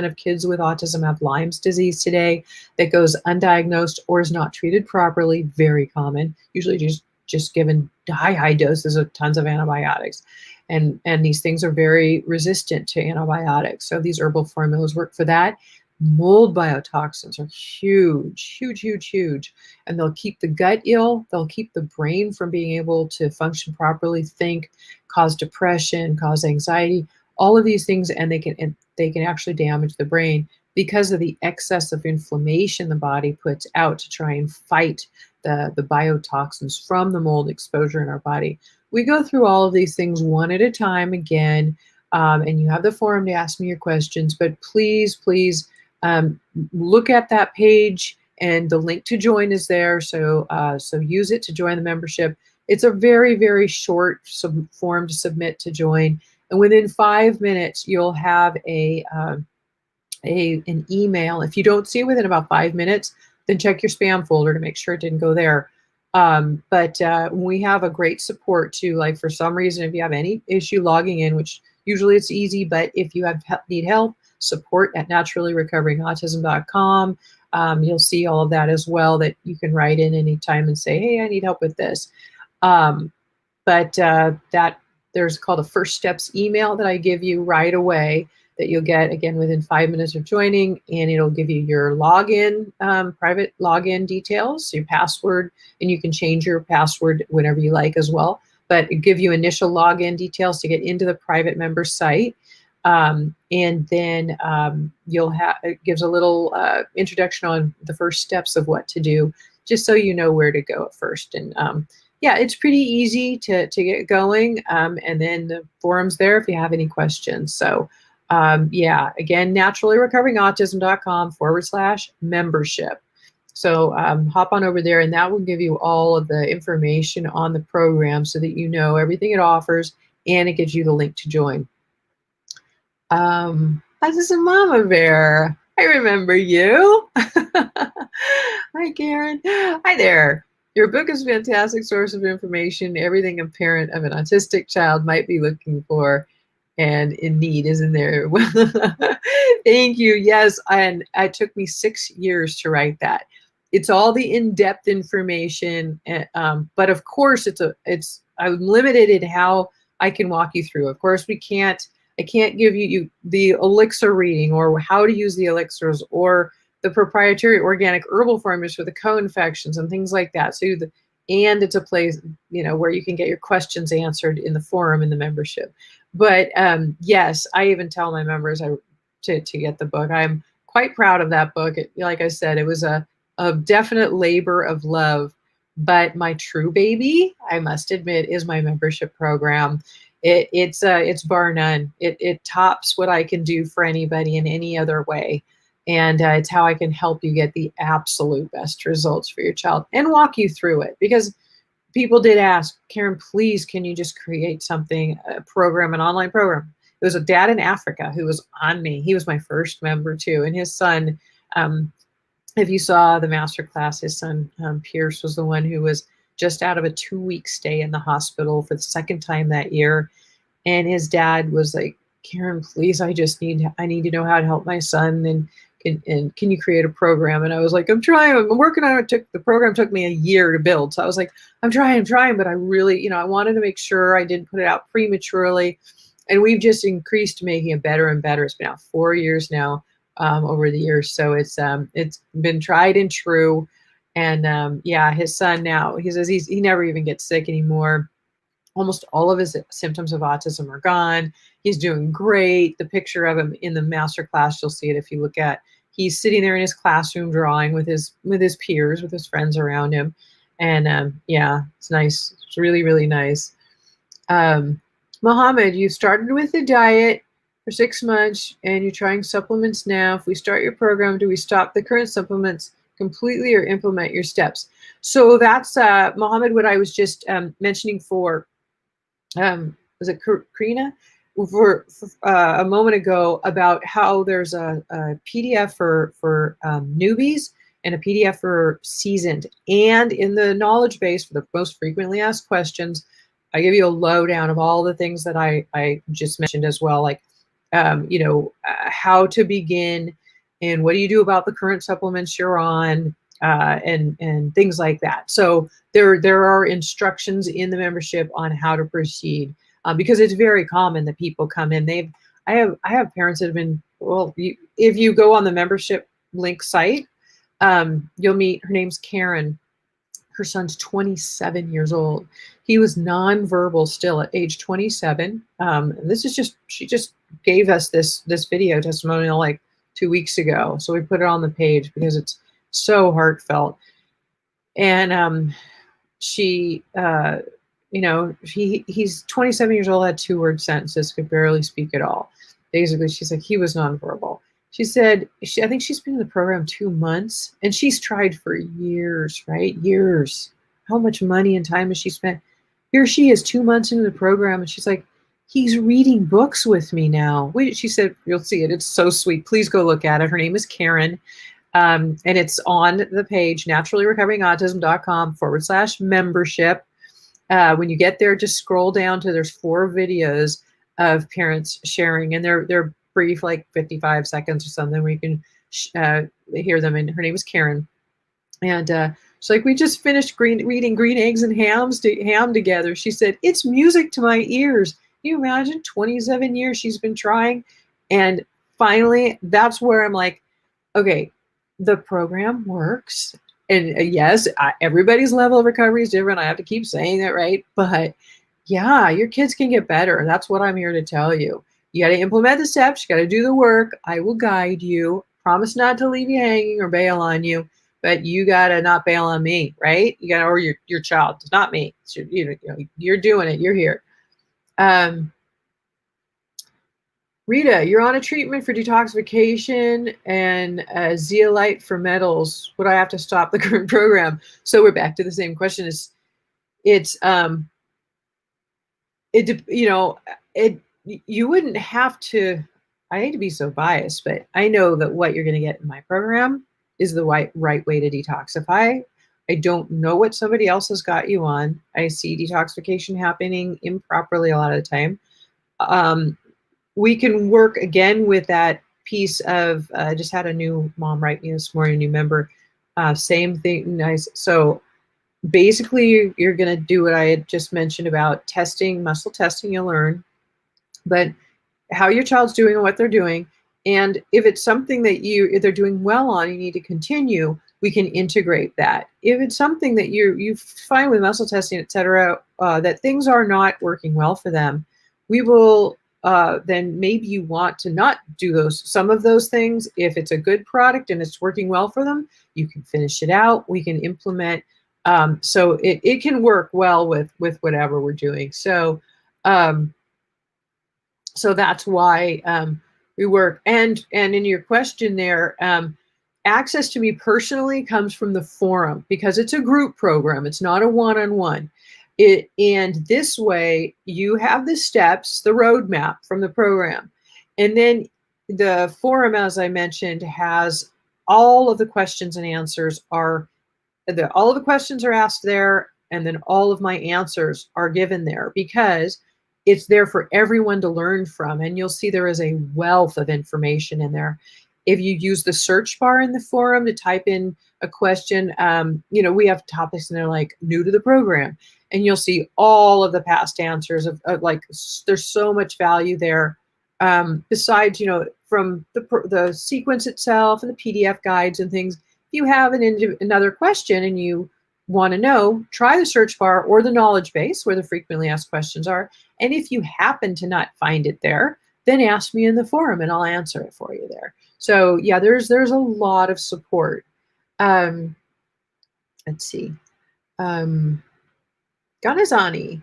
of kids with autism have Lyme's disease today that goes undiagnosed or is not treated properly. Very common, usually just given high doses of tons of antibiotics. And these things are very resistant to antibiotics. So these herbal formulas work for that. Mold biotoxins are huge, huge, huge, huge. And they'll keep the gut ill. They'll keep the brain from being able to function properly, think, cause depression, cause anxiety, all of these things. And they can actually damage the brain because of the excess of inflammation the body puts out to try and fight the biotoxins from the mold exposure in our body. We go through all of these things one at a time again. And you have the forum to ask me your questions, but please, look at that page, and the link to join is there. So use it to join the membership. It's a very, very short form to submit to join. And within 5 minutes, you'll have an email. If you don't see it within about 5 minutes, then check your spam folder to make sure it didn't go there. But we have a great support too. Like for some reason, if you have any issue logging in, which usually it's easy, but if you need help, support at naturallyrecoveringautism.com. You'll see all of that as well, that you can write in anytime and say, hey, I need help with this. That there's called a first steps email that I give you right away that you'll get again within 5 minutes of joining, and it'll give you your login, private login details, your password, and you can change your password whenever you like as well. But it give you initial login details to get into the private member site. And then it gives a little introduction on the first steps of what to do, just so you know where to go at first. And yeah, it's pretty easy to get going. And then the forum's there if you have any questions. So yeah, again, naturallyrecoveringautism.com/membership. So hop on over there, and that will give you all of the information on the program so that you know everything it offers, and it gives you the link to join. This is a Mama Bear. I remember you. Hi, Karen. Hi there. Your book is a fantastic source of information, everything a parent of an autistic child might be looking for and in need is in there. Thank you. Yes, and it took me 6 years to write that. It's all the in-depth information, but of course, I'm limited in how I can walk you through. Of course, I can't give you the elixir reading or how to use the elixirs or the proprietary organic herbal formulas for the co-infections and things like that. And it's a place, where you can get your questions answered in the forum in the membership. But yes, I even tell my members to get the book. I'm quite proud of that book. Like I said, it was a definite labor of love. But my true baby, I must admit, is my membership program. It's bar none. It tops what I can do for anybody in any other way. And it's how I can help you get the absolute best results for your child and walk you through it. Because people did ask, Karen, please, can you just create something, a program, an online program? It was a dad in Africa who was on me. He was my first member too. And his son, if you saw the masterclass, his son, Pierce, was the one who was just out of a 2-week stay in the hospital for the second time that year. And his dad was like, Karen, please, I need to know how to help my son. And can you create a program? And I was like, I'm trying, I'm working on it. The program took me a year to build. So I was like, I'm trying, but I really, I wanted to make sure I didn't put it out prematurely. And we've just increased making it better and better. It's been out 4 years now, over the years. So it's been tried and true. And yeah, his son now, he says he never even gets sick anymore. Almost all of his symptoms of autism are gone. He's doing great. The picture of him in the master class, you'll see it if you look at, he's sitting there in his classroom drawing with his peers, with his friends around him. And yeah, it's nice. It's really, really nice. Mohammed, you started with the diet for 6 months and you're trying supplements now. If we start your program, do we stop the current supplements completely or implement your steps? So that's, Mohammed, what I was just mentioning for, was it Karina? For a moment ago about how there's a PDF for newbies and a PDF for seasoned. And in the knowledge base for the most frequently asked questions, I give you a lowdown of all the things that I just mentioned as well, like, how to begin and what do you do about the current supplements you're on, and things like that. So there are instructions in the membership on how to proceed. Because it's very common that people come in. I have parents that have been, well, if you go on the membership link site, you'll meet, her name's Karen. Her son's 27 years old. He was nonverbal still at age 27. She just gave us this video testimonial like 2 weeks ago. So we put it on the page because it's so heartfelt. And he's 27 years old, had 2-word sentences, could barely speak at all. Basically, she's like, he was nonverbal. She said, I think she's been in the program 2 months, and she's tried for years, right? Years. How much money and time has she spent? Here she is 2 months into the program, and she's like, he's reading books with me now. She said, you'll see it. It's so sweet. Please go look at it. Her name is Karen. And it's on the page, naturallyrecoveringautism.com/membership. When you get there, just scroll down to, there's 4 videos of parents sharing, and they're brief, like 55 seconds or something, where you can hear them. And her name is Karen. And she's like, we just finished reading Green Eggs and Ham together. She said, it's music to my ears. Can you imagine? 27 years she's been trying. And finally, that's where I'm like, okay, the program works. And yes, everybody's level of recovery is different. I have to keep saying that, right? But yeah, your kids can get better. That's what I'm here to tell you. You got to implement the steps. You got to do the work. I will guide you. Promise not to leave you hanging or bail on you, but you got to not bail on me, right? You got to, or your child. It's not me. It's you're doing it. You're here. Rita, you're on a treatment for detoxification and zeolite for metals. Would I have to stop the current program? So we're back to the same question. You wouldn't have to. I hate to be so biased, but I know that what you're going to get in my program is the right way to detoxify. I don't know what somebody else has got you on. I see detoxification happening improperly a lot of the time. We can work again with that piece of, I just had a new mom write me this morning, a new member, same thing, nice. So basically you're going to do what I had just mentioned about testing, muscle testing, you'll learn, but how your child's doing and what they're doing. And if it's something that if they're doing well on, you need to continue, we can integrate that. If it's something that you find with muscle testing, et cetera, that things are not working well for them, we will, then maybe you want to not do some of those things. If it's a good product and it's working well for them, you can finish it out. We can implement. So it can work well with whatever we're doing. So that's why we work. And in your question there, access to me personally comes from the forum because it's a group program. It's not a one-on-one. And this way you have the steps, the roadmap from the program. And then the forum, as I mentioned, has all of the questions and answers all of the questions are asked there. And then all of my answers are given there because it's there for everyone to learn from. And you'll see there is a wealth of information in there. If you use the search bar in the forum to type in a question, we have topics and they're like new to the program. And you'll see all of the past answers of like, there's so much value there. Besides, from the sequence itself and the PDF guides and things, if you have another question and you want to know, try the search bar or the knowledge base where the frequently asked questions are. And if you happen to not find it there, then ask me in the forum and I'll answer it for you there. So yeah, there's a lot of support. Let's see. Ganazani,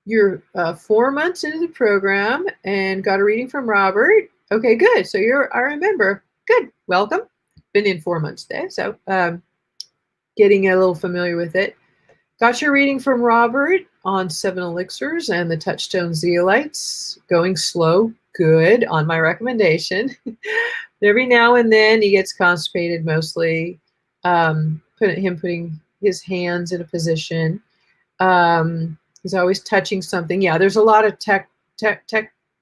you're 4 months into the program and got a reading from Robert. Okay, good. So I remember. Good. Welcome. Been in 4 months today, so getting a little familiar with it. Got your reading from Robert on 7 elixirs and the touchstone zeolites. Going slow. Good, on my recommendation. Every now and then he gets constipated mostly. Putting his hands in a position. He's always touching something. Yeah, there's a lot of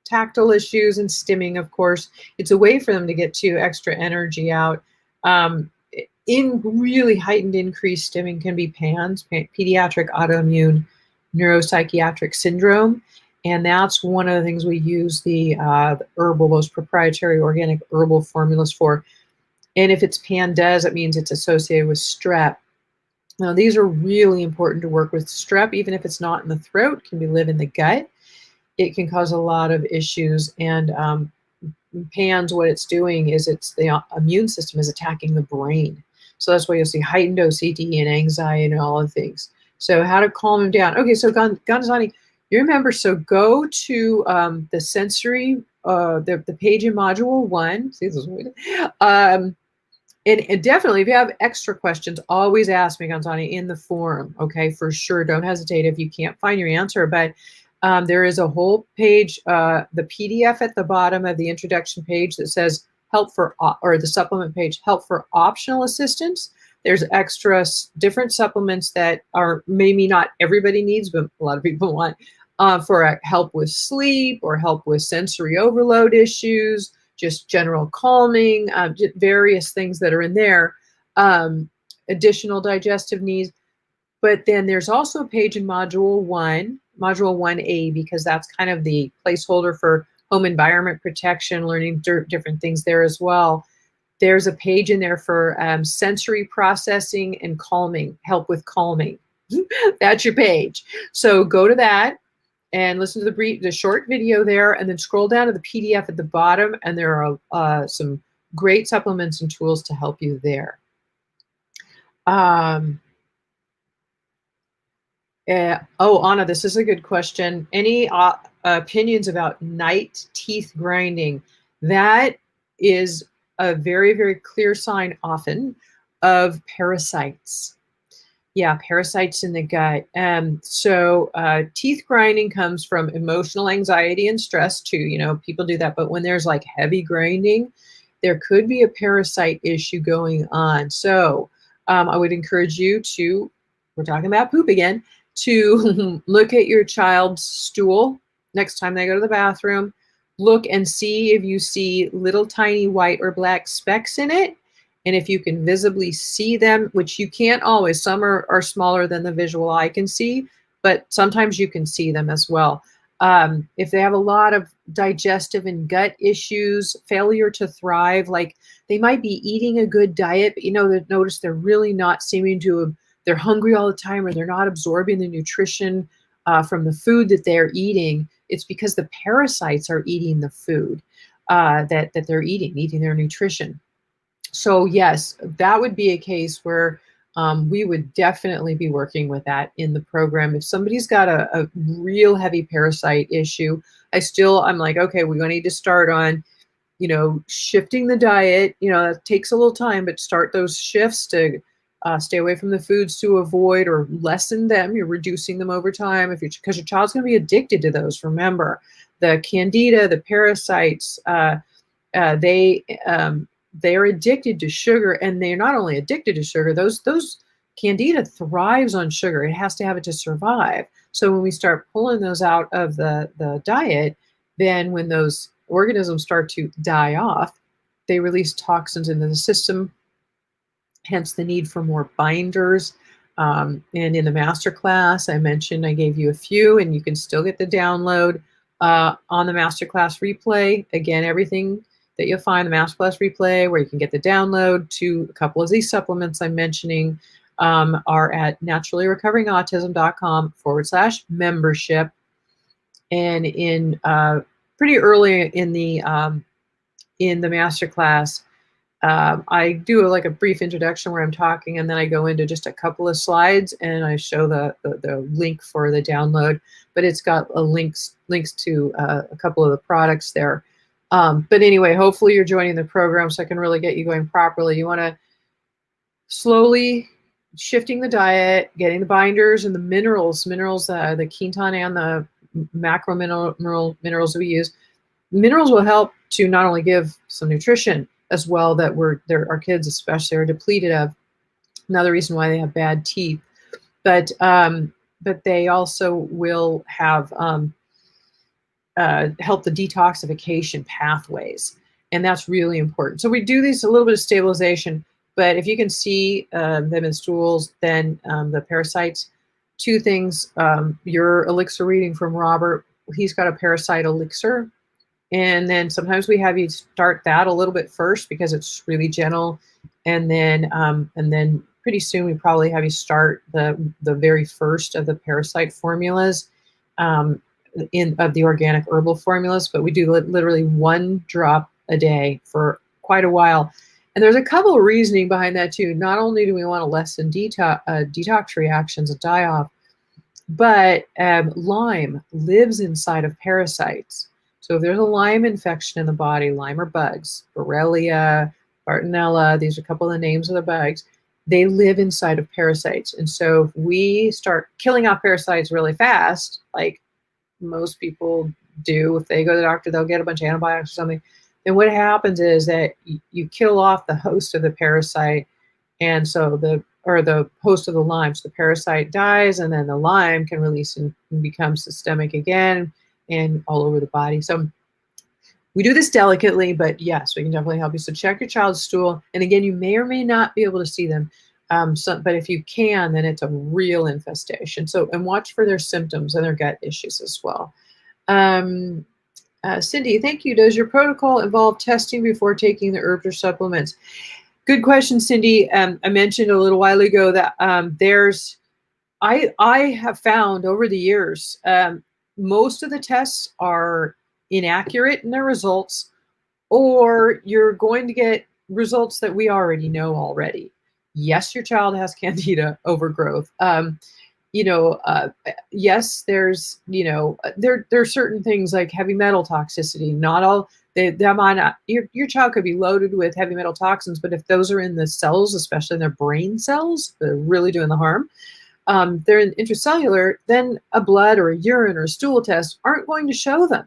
tactile issues and stimming, of course. It's a way for them to get extra energy out. In really heightened increased stimming can be PANS, pediatric autoimmune neuropsychiatric syndrome. And that's one of the things we use the herbal, those proprietary organic herbal formulas for. And if it's PANDAS, it means it's associated with strep. Now, these are really important to work with. Strep, even if it's not in the throat, can live in the gut. It can cause a lot of issues. And PANS, what it's doing is the immune system is attacking the brain. So that's why you'll see heightened OCD and anxiety and all of the things. So how to calm them down. Okay, so Ganzani, you remember, so go to the sensory, the page in module 1. See, this is weird. And definitely, if you have extra questions, always ask me, Ganzani, in the forum, okay? For sure, don't hesitate if you can't find your answer. But there is a whole page, the PDF at the bottom of the introduction page that says help for, or the supplement page, help for optional assistance. There's extra different supplements that are maybe not everybody needs, but a lot of people want for help with sleep or help with sensory overload issues, just general calming, various things that are in there, additional digestive needs. But then there's also a page in module 1, module 1A, because that's kind of the placeholder for home environment protection, learning different things there as well. There's a page in there for sensory processing and calming, help with calming. That's your page. So go to that. and listen to the short video there, and then scroll down to the PDF at the bottom, and there are some great supplements and tools to help you there. Anna, this is a good question. Any opinions about night teeth grinding? That is a very, very clear sign often of parasites. Yeah, parasites in the gut. So teeth grinding comes from emotional anxiety and stress too. You know, people do that. But when there's like heavy grinding, there could be a parasite issue going on. So I would encourage you to, we're talking about poop again, to look at your child's stool next time they go to the bathroom. Look and see if you see little tiny white or black specks in it. And if you can visibly see them, which you can't always, some are smaller than the visual eye can see, but sometimes you can see them as well. If they have a lot of digestive and gut issues, failure to thrive, like they might be eating a good diet, but notice they're really not seeming to, they're hungry all the time, or they're not absorbing the nutrition from the food that they're eating. It's because the parasites are eating the food that they're eating their nutrition. So yes, that would be a case where we would definitely be working with that in the program. If somebody's got a real heavy parasite issue, I'm like, okay, we're going to need to start on, shifting the diet. It takes a little time, but start those shifts to stay away from the foods to avoid or lessen them. You're reducing them over time because your child's going to be addicted to those. Remember, the Candida, the parasites, they're addicted to sugar, and they're not only addicted to sugar, those Candida thrives on sugar. It has to have it to survive. So when we start pulling those out of the diet, then when those organisms start to die off, they release toxins into the system, hence the need for more binders. And in the masterclass, I gave you a few, and you can still get the download on the masterclass replay. Again, everything that you'll find the masterclass replay, where you can get the download to a couple of these supplements I'm mentioning, are at naturallyrecoveringautism.com/membership. And in pretty early in the masterclass, I do like a brief introduction where I'm talking, and then I go into just a couple of slides and I show the link for the download. But it's got links to a couple of the products there. But anyway, hopefully you're joining the program so I can really get you going properly. You want to slowly shifting the diet, getting the binders and the minerals, the ketone and the macro minerals we use. Minerals will help to not only give some nutrition as well that our kids especially are depleted of. Another reason why they have bad teeth, but they also will have help the detoxification pathways, and that's really important. So we do these a little bit of stabilization, but if you can see them in stools, then the parasites. Two things. Your elixir reading from Robert, he's got a parasite elixir. And then sometimes we have you start that a little bit first because it's really gentle, and then pretty soon we probably have you start the very first of the parasite formulas, of the organic herbal formulas. But we do literally 1 drop a day for quite a while, and there's a couple of reasoning behind that too. Not only do we want to lessen detox reactions and die off, but Lyme lives inside of parasites. So if there's a Lyme infection in the body, Lyme are bugs, Borrelia, Bartonella, these are a couple of the names of the bugs, they live inside of parasites. And so if we start killing off parasites really fast, like most people do, if they go to the doctor, they'll get a bunch of antibiotics or something, then what happens is that you kill off the host of the parasite, and so the host of the Lyme, so the parasite dies, and then the Lyme can release and become systemic again, and all over the body. So we do this delicately, but yes, we can definitely help you. So check your child's stool. And again, you may or may not be able to see them. But if you can, then it's a real infestation. So, and watch for their symptoms and their gut issues as well. Cindy, thank you. Does your protocol involve testing before taking the herbs or supplements? Good question, Cindy. I mentioned a little while ago that I have found over the years, most of the tests are inaccurate in their results, or you're going to get results that we already know already. Yes, your child has Candida overgrowth. Yes, there's, there are certain things like heavy metal toxicity. Not all, they might not, your child could be loaded with heavy metal toxins, but if those are in the cells, especially in their brain cells, they're really doing the harm. They're in intracellular, then a blood or a urine or a stool test aren't going to show them.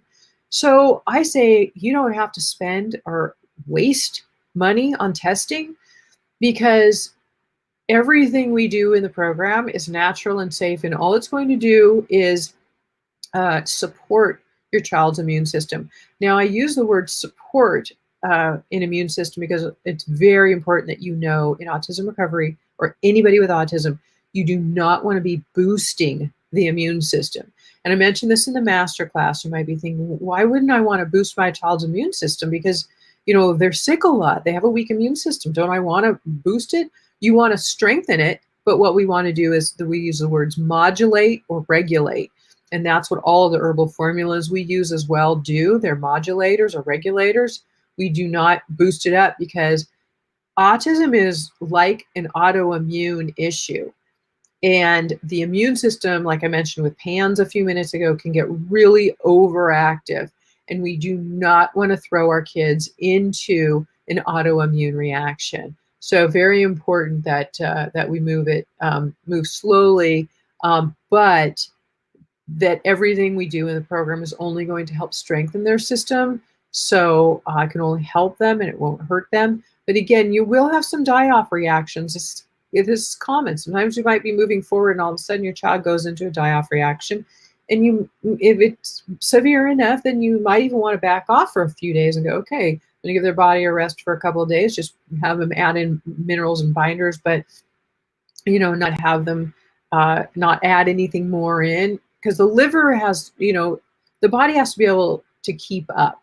So I say you don't have to spend or waste money on testing, because everything we do in the program is natural and safe, and all it's going to do is support your child's immune system. Now, I use the word support in immune system because it's very important that you know, in autism recovery or anybody with autism, you do not want to be boosting the immune system. And I mentioned this in the master class. You might be thinking, why wouldn't I want to boost my child's immune system? Because, they're sick a lot. They have a weak immune system. Don't I want to boost it? You want to strengthen it. But what we want to do is we use the words modulate or regulate. And that's what all of the herbal formulas we use as well do. They're modulators or regulators. We do not boost it up, because autism is like an autoimmune issue. And the immune system, like I mentioned with PANS a few minutes ago, can get really overactive. And we do not want to throw our kids into an autoimmune reaction. So very important that we move slowly, but that everything we do in the program is only going to help strengthen their system. So I can only help them and it won't hurt them. But again, you will have some die-off reactions. It is common. Sometimes you might be moving forward and all of a sudden your child goes into a die-off reaction. And if it's severe enough, then you might even want to back off for a few days and go, okay, I'm going to give their body a rest for a couple of days, just have them add in minerals and binders, but not have them not add anything more in, because the liver has, the body has to be able to keep up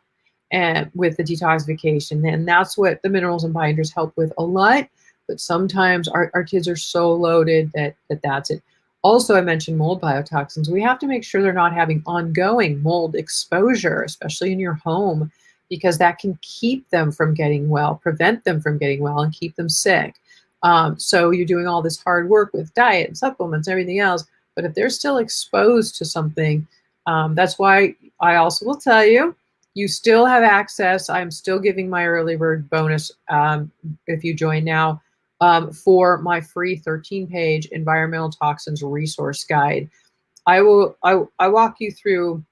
and with the detoxification, and that's what the minerals and binders help with a lot. But sometimes our kids are so loaded that's it. Also, I mentioned mold biotoxins. We have to make sure they're not having ongoing mold exposure, especially in your home, because that can keep them from getting well, prevent them from getting well, and keep them sick. So you're doing all this hard work with diet and supplements and everything else, but if they're still exposed to something, that's why I also will tell you, you still have access. I'm still giving my early bird bonus if you join now for my free 13-page environmental toxins resource guide. I walk you through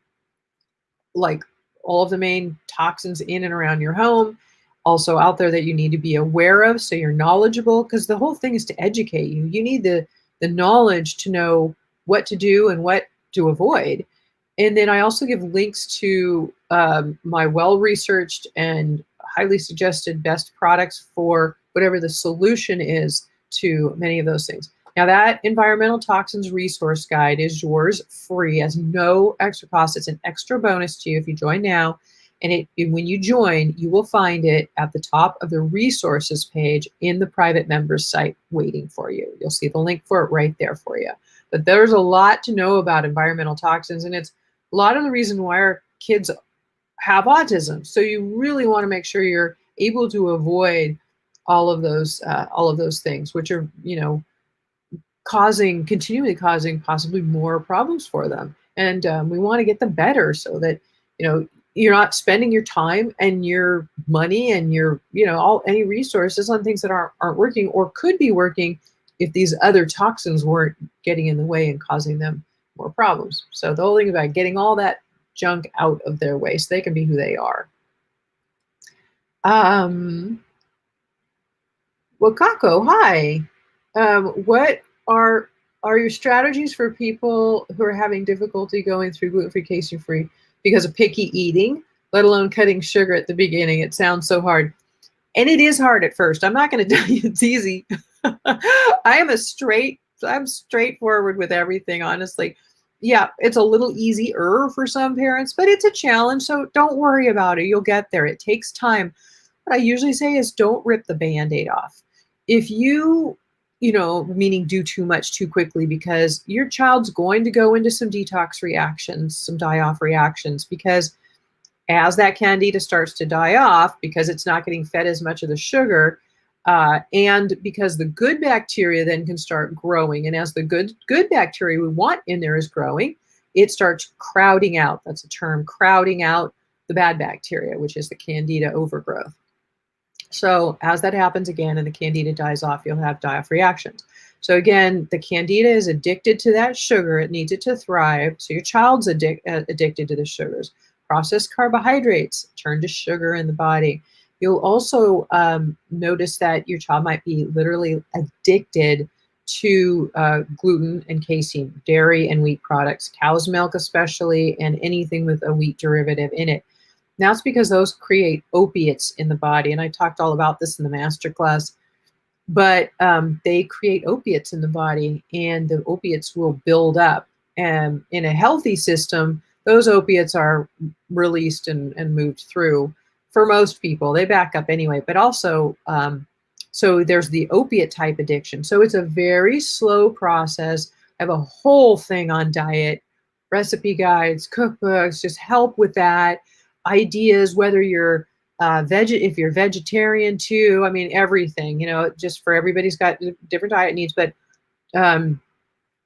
like all of the main toxins in and around your home, also out there that you need to be aware of, so you're knowledgeable, because the whole thing is to educate you. You need the knowledge to know what to do and what to avoid. And then I also give links to my well-researched and highly suggested best products for whatever the solution is to many of those things. Now, that environmental toxins resource guide is yours free, as no extra cost. It's an extra bonus to you if you join now. And when you join, you will find it at the top of the resources page in the private members site waiting for you. You'll see the link for it right there for you. But there's a lot to know about environmental toxins, and it's a lot of the reason why our kids have autism. So you really want to make sure you're able to avoid all of those things, which are, continually causing possibly more problems for them. And we want to get them better so that, you're not spending your time and your money and your, any resources on things that aren't working or could be working if these other toxins weren't getting in the way and causing them more problems. So the whole thing about getting all that junk out of their way so they can be who they are. Wakako, hi. What are your strategies for people who are having difficulty going through gluten-free, casein-free because of picky eating, let alone cutting sugar at the beginning? It sounds so hard. And it is hard at first. I'm not going to tell you it's easy. I'm straightforward with everything, honestly. Yeah, it's a little easier for some parents, but it's a challenge. So don't worry about it. You'll get there. It takes time. What I usually say is don't rip the Band-Aid off. If you meaning do too much too quickly, because your child's going to go into some detox reactions, some die-off reactions, because as that candida starts to die off, because it's not getting fed as much of the sugar, and because the good bacteria then can start growing, and as the good bacteria we want in there is growing, it starts crowding out. That's a term, crowding out the bad bacteria, which is the Candida overgrowth. So as that happens again and the candida dies off, you'll have die-off reactions. So again, the candida is addicted to that sugar. It needs it to thrive. So your child's addicted to the sugars. Processed carbohydrates turn to sugar in the body. You'll also notice that your child might be literally addicted to gluten and casein, dairy and wheat products, cow's milk especially, and anything with a wheat derivative in it. That's because those create opiates in the body. And I talked all about this in the masterclass. But they create opiates in the body, and the opiates will build up. And in a healthy system, those opiates are released and moved through. For most people, they back up anyway. But also, so there's the opiate type addiction. So it's a very slow process. I have a whole thing on diet, recipe guides, cookbooks, just help with that. Ideas, whether you're if you're vegetarian too, I mean, everything, just for everybody's got different diet needs, but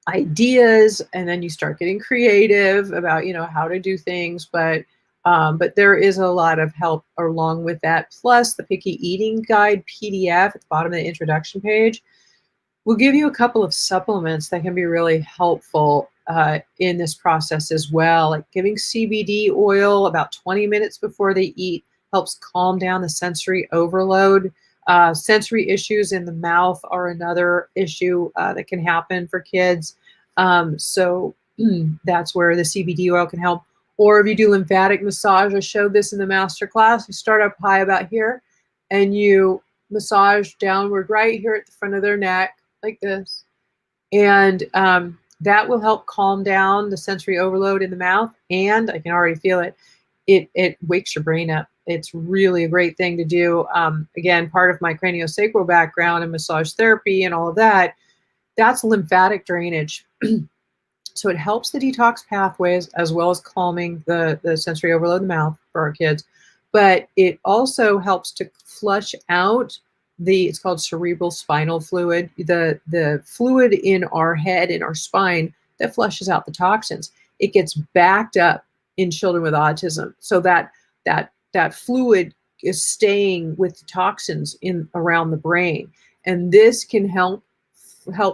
ideas, and then you start getting creative about, how to do things, but there is a lot of help along with that. Plus the Picky Eating Guide PDF at the bottom of the introduction page will give you a couple of supplements that can be really helpful in this process as well, like giving CBD oil about 20 minutes before they eat helps calm down the sensory overload. Sensory issues in the mouth are another issue that can happen for kids. So that's where the CBD oil can help. Or if you do lymphatic massage, I showed this in the master class. You start up high about here and you massage downward right here at the front of their neck like this. And that will help calm down the sensory overload in the mouth. And I can already feel it. It wakes your brain up. It's really a great thing to do. Again, part of my craniosacral background and massage therapy and all of that, that's lymphatic drainage. So it helps the detox pathways as well as calming the sensory overload in the mouth for our kids. But it also helps to flush out it's called cerebral spinal fluid, the fluid in our head, in our spine, that flushes out the toxins. It gets backed up in children with autism. So that fluid is staying with the toxins around the brain. And this can help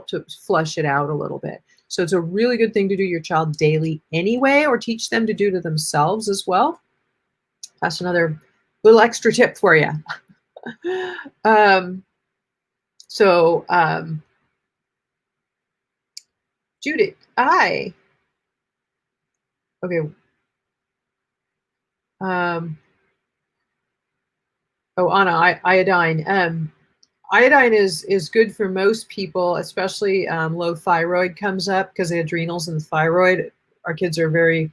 to flush it out a little bit. So it's a really good thing to do your child daily anyway, or teach them to do to themselves as well. That's another little extra tip for you. Judith, okay. Anna, iodine. Iodine is good for most people, especially low thyroid comes up because the adrenals and the thyroid. Our kids are very,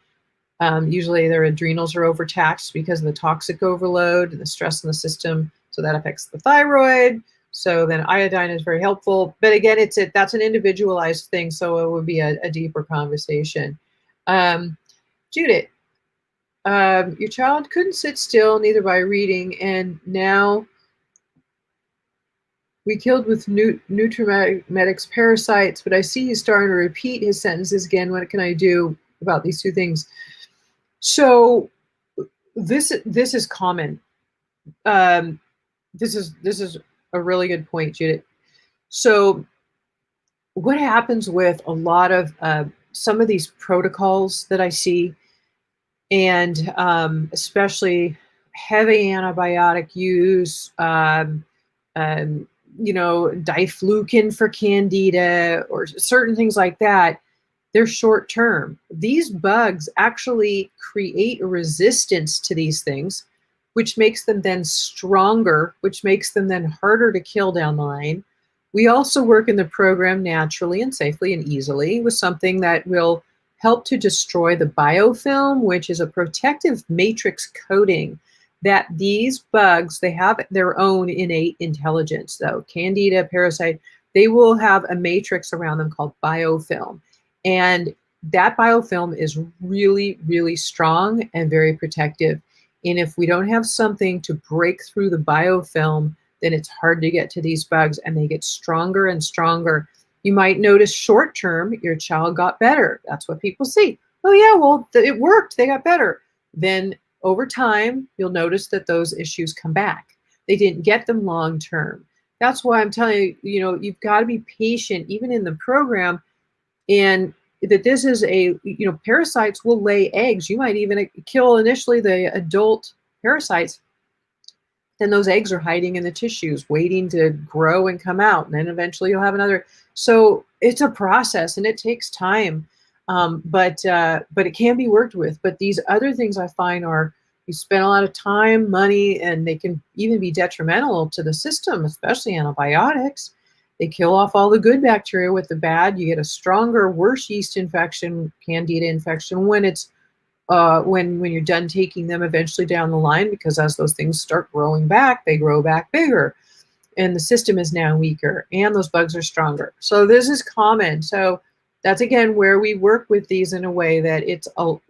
usually their adrenals are overtaxed because of the toxic overload and the stress in the system. So that affects the thyroid. So then iodine is very helpful. But again, that's an individualized thing. So it would be a deeper conversation. Judith, your child couldn't sit still, neither by reading, and now we killed with Nutrimetics parasites, but I see he's starting to repeat his sentences again. What can I do about these two things? So this is common. This is a really good point, Judith. So what happens with a lot of some of these protocols that I see, and especially heavy antibiotic use, diflucan for candida or certain things like that, they're short term. These bugs actually create a resistance to these things, which makes them then stronger, which makes them then harder to kill down the line. We also work in the program naturally and safely and easily with something that will help to destroy the biofilm, which is a protective matrix coating that these bugs, they have their own innate intelligence. So Candida, parasite, they will have a matrix around them called biofilm. And that biofilm is really, really strong and very protective. And if we don't have something to break through the biofilm, then it's hard to get to these bugs, and they get stronger and stronger. You might notice short term, your child got better. That's what people see. Oh yeah, well, it worked. They got better. Then over time, you'll notice that those issues come back. They didn't get them long term. That's why I'm telling you, you've got to be patient, even in the program, and that this is parasites will lay eggs. You might even kill initially the adult parasites. Then those eggs are hiding in the tissues, waiting to grow and come out. And then eventually you'll have another. So it's a process and it takes time. But it can be worked with. But these other things I find are, you spend a lot of time, money, and they can even be detrimental to the system, especially antibiotics. They kill off all the good bacteria with the bad. You get a stronger, worse yeast infection, Candida infection, when it's when you're done taking them eventually down the line, because as those things start growing back, they grow back bigger, and the system is now weaker, and those bugs are stronger. So this is common. So that's again where we work with these in a way that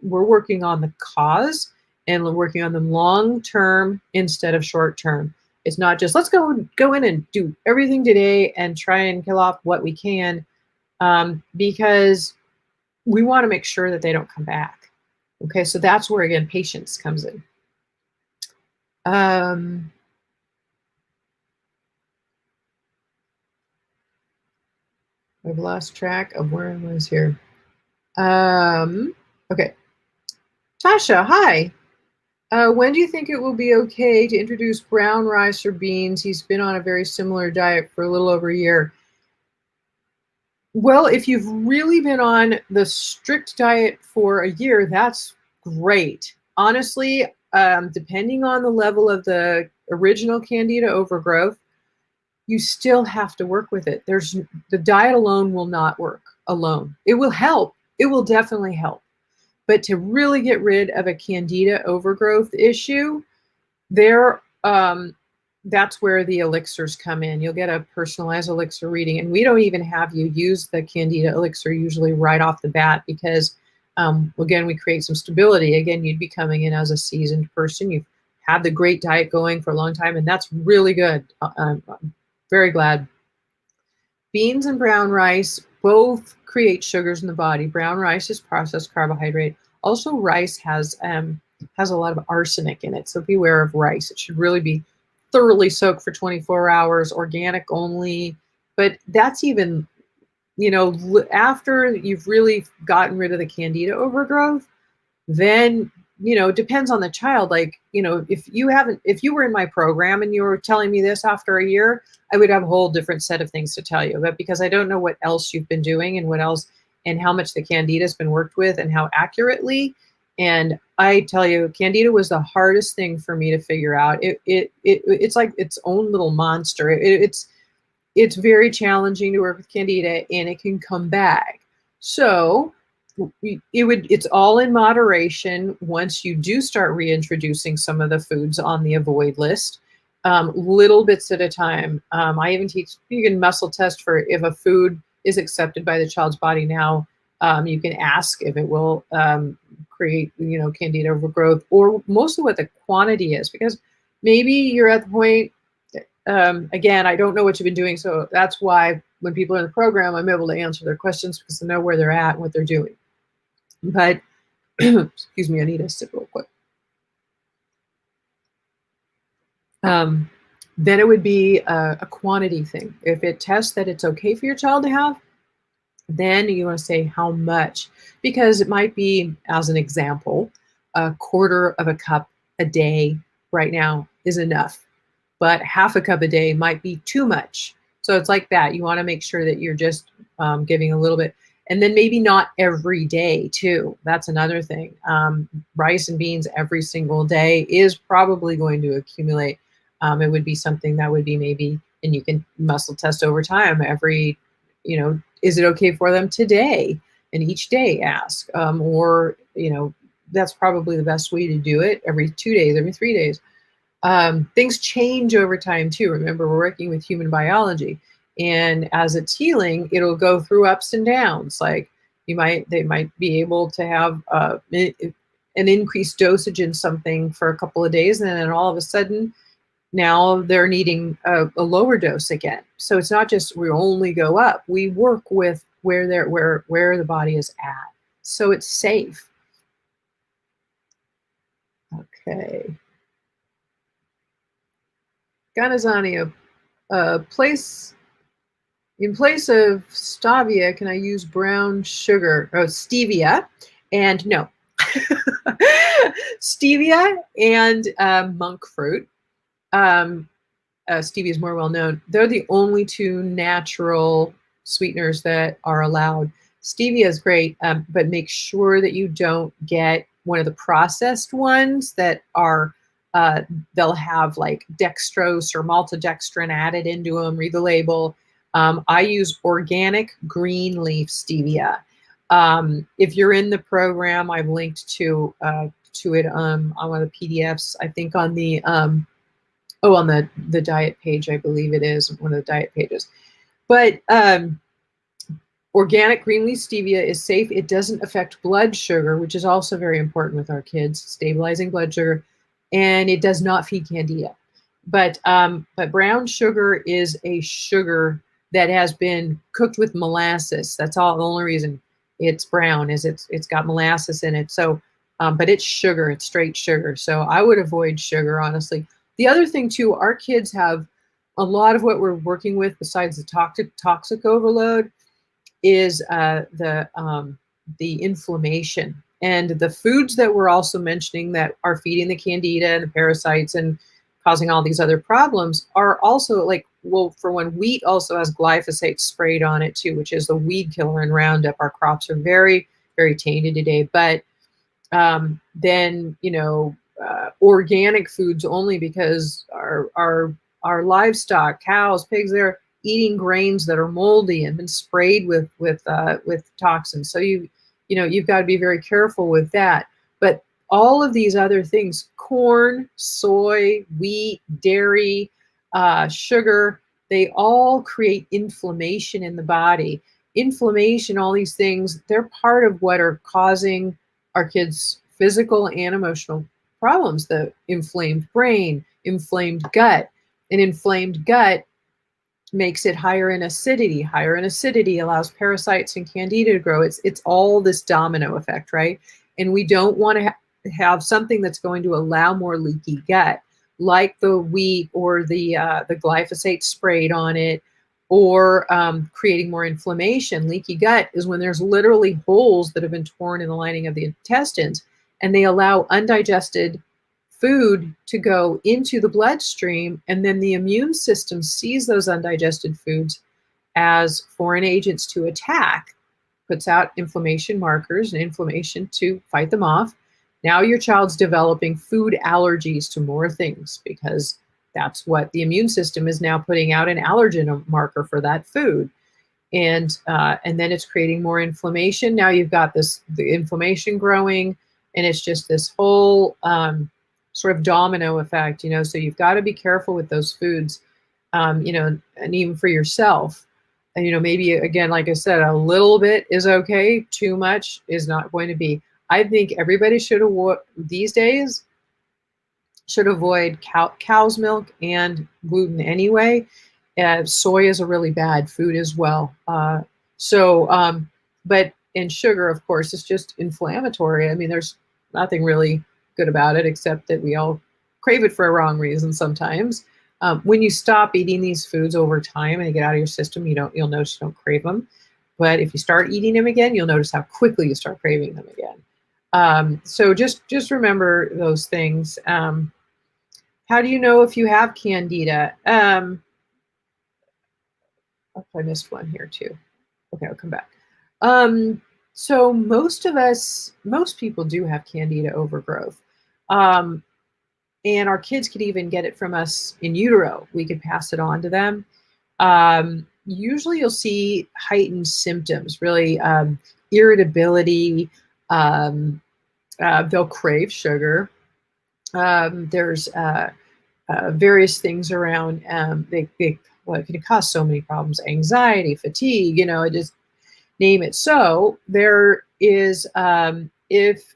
we're working on the cause, and we're working on them long term instead of short term. It's not just let's go in and do everything today and try and kill off what we can, because we want to make sure that they don't come back. Okay, so that's where, again, patience comes in. I've lost track of where I was here. Okay. Tasha, hi. When do you think it will be okay to introduce brown rice or beans? He's been on a very similar diet for a little over a year. Well, if you've really been on the strict diet for a year, that's great. Honestly, depending on the level of the original Candida overgrowth, you still have to work with it. The diet alone will not work alone. It will help. It will definitely help. But to really get rid of a Candida overgrowth issue, that's where the elixirs come in. You'll get a personalized elixir reading, and we don't even have you use the Candida elixir usually right off the bat, because again, we create some stability. Again, you'd be coming in as a seasoned person. You've had the great diet going for a long time, and that's really good. I'm very glad. Beans and brown rice both create sugars in the body. Brown rice is processed carbohydrate. Also, rice has a lot of arsenic in it, so beware of rice. It should really be thoroughly soaked for 24 hours, organic only. But that's even, after you've really gotten rid of the Candida overgrowth, then, it depends on the child. Like, if you were in my program and you were telling me this after a year, I would have a whole different set of things to tell you. But because I don't know what else you've been doing and what else, and how much the Candida has been worked with and how accurately. And I tell you, Candida was the hardest thing for me to figure out. It's like its own little monster. It's very challenging to work with Candida, and it can come back. So it's all in moderation. Once you do start reintroducing some of the foods on the avoid list, little bits at a time. I even teach, you can muscle test for if a food is accepted by the child's body now. You can ask if it will create, Candida overgrowth, or mostly what the quantity is, because maybe you're at the point, again, I don't know what you've been doing. So that's why when people are in the program, I'm able to answer their questions, because I know where they're at and what they're doing. But, excuse me, I need a sip real quick. Then it would be a quantity thing. If it tests that it's okay for your child to have, then you want to say how much, because it might be, as an example, a quarter of a cup a day right now is enough, but half a cup a day might be too much. So it's like that. You want to make sure that you're just giving a little bit, and then maybe not every day too. That's another thing. Rice and beans every single day is probably going to accumulate. It would be something that would be maybe, and you can muscle test over time every, is it okay for them today? And each day ask, or, that's probably the best way to do it, every 2 days, every 3 days. Things change over time too. Remember, we're working with human biology. And as it's healing, it'll go through ups and downs. Like they might be able to have an increased dosage in something for a couple of days, and then all of a sudden now they're needing a lower dose again. So it's not just we only go up. We work with where the body is at, so it's safe. Okay. Ganazania, place in place of stevia, can I use brown sugar? Oh, stevia, and no. Stevia and monk fruit. Stevia is more well known. They're the only two natural sweeteners that are allowed. Stevia is great, but make sure that you don't get one of the processed ones that are, they'll have like dextrose or maltodextrin added into them. Read the label. I use organic green leaf stevia. If you're in the program, I've linked to it on one of the PDFs. I think on the on the diet page, I believe it is one of the diet pages. But organic green leaf stevia is safe. It doesn't affect blood sugar, which is also very important with our kids, stabilizing blood sugar, and it does not feed candida. But brown sugar is a sugar that has been cooked with molasses. That's all. The only reason it's brown is it's got molasses in it. So, but it's sugar. It's straight sugar. So I would avoid sugar, honestly. The other thing too, our kids have a lot of what we're working with besides the toxic overload is the inflammation. And the foods that we're also mentioning that are feeding the candida and the parasites and causing all these other problems are also like, well, for one, wheat also has glyphosate sprayed on it too, which is the weed killer in Roundup. Our crops are very, very tainted today. But then, organic foods only, because our livestock, cows, pigs, they're eating grains that are moldy and been sprayed with toxins. So you've got to be very careful with that. But all of these other things, corn, soy, wheat, dairy, sugar, they all create inflammation in the body. Inflammation, all these things, they're part of what are causing our kids' physical and emotional problems. The inflamed brain, inflamed gut. An inflamed gut makes it higher in acidity. Higher in acidity allows parasites and candida to grow. It's all this domino effect, right? And we don't want to have something that's going to allow more leaky gut, like the wheat or the glyphosate sprayed on it, or creating more inflammation. Leaky gut is when there's literally holes that have been torn in the lining of the intestines, and they allow undigested food to go into the bloodstream, and then the immune system sees those undigested foods as foreign agents to attack, puts out inflammation markers and inflammation to fight them off. Now your child's developing food allergies to more things because that's what the immune system is now putting out, an allergen marker for that food. And then it's creating more inflammation. Now you've got the inflammation growing, and it's just this whole sort of domino effect, so you've got to be careful with those foods, and even for yourself. And, maybe, again, like I said, a little bit is okay. Too much is not going to be. I think everybody these days should avoid cow's milk and gluten anyway. Soy is a really bad food as well. And sugar, of course, is just inflammatory. I mean, there's nothing really good about it, except that we all crave it for a wrong reason sometimes. When you stop eating these foods over time and they get out of your system, you'll notice you don't crave them. But if you start eating them again, you'll notice how quickly you start craving them again. So just remember those things. How do you know if you have candida? I missed one here too. Okay, I'll come back. So most people do have Candida overgrowth. And our kids could even get it from us in utero. We could pass it on to them. Usually you'll see heightened symptoms, really irritability. They'll crave sugar. There's various things around, they well, it can cause so many problems, anxiety, fatigue, just name it. So there is, if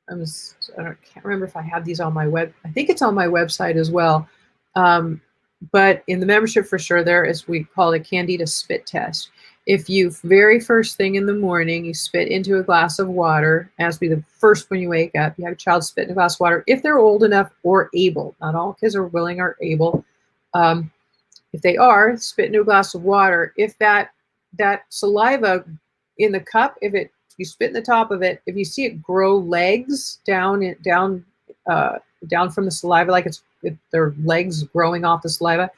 can't remember if I have these on my web. I think it's on my website as well. But in the membership for sure, there is, we call it Candida spit test. If you very first thing in the morning, you spit into a glass of water, as be the first when you wake up, you have a child spit in a glass of water, if they're old enough or able, not all kids are willing or able. If they are, spit into a glass of water. If that saliva in the cup, you spit in the top of it, if you see it grow legs down from the saliva, like their legs growing off the saliva,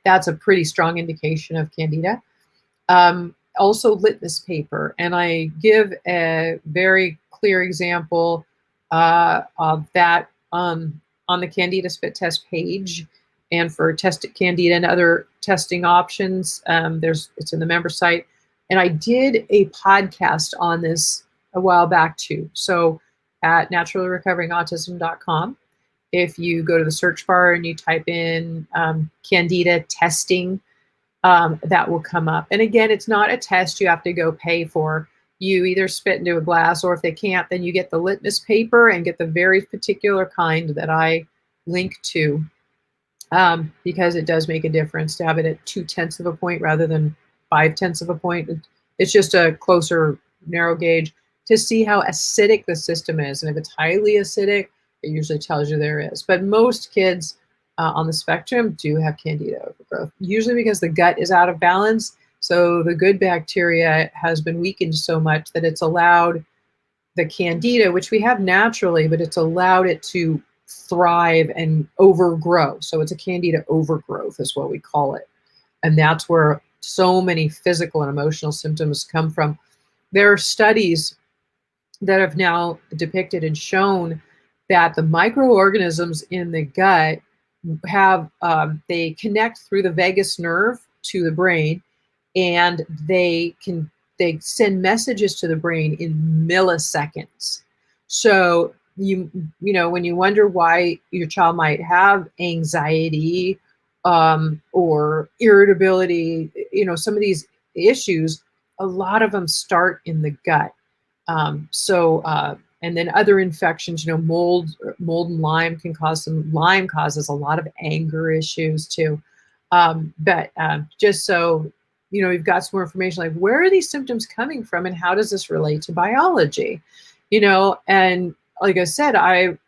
that's a pretty strong indication of Candida. Also litmus paper, and I give a very clear example of that on the Candida spit test page. And for tested Candida and other testing options, it's in the member site. And I did a podcast on this a while back too. So at naturallyrecoveringautism.com, if you go to the search bar and you type in Candida testing, that will come up. And again, it's not a test you have to go pay for. You either spit into a glass, or if they can't, then you get the litmus paper and get the very particular kind that I link to. Because it does make a difference to have it at 0.2 of a point rather than 0.5 of a point. It's just a closer narrow gauge to see how acidic the system is. And if it's highly acidic, it usually tells you there is. But most kids on the spectrum do have Candida overgrowth, usually because the gut is out of balance. So the good bacteria has been weakened so much that it's allowed the Candida, which we have naturally, but it's allowed it to thrive and overgrow. So it's a Candida overgrowth is what we call it. And that's where so many physical and emotional symptoms come from. There are studies that have now depicted and shown that the microorganisms in the gut they connect through the vagus nerve to the brain, and they send messages to the brain in milliseconds. So when you wonder why your child might have anxiety or irritability, some of these issues, a lot of them start in the gut. And then other infections, mold and Lyme can cause some. Lyme causes a lot of anger issues too. But just so you've got some more information, like where are these symptoms coming from, and how does this relate to biology? And like I said, I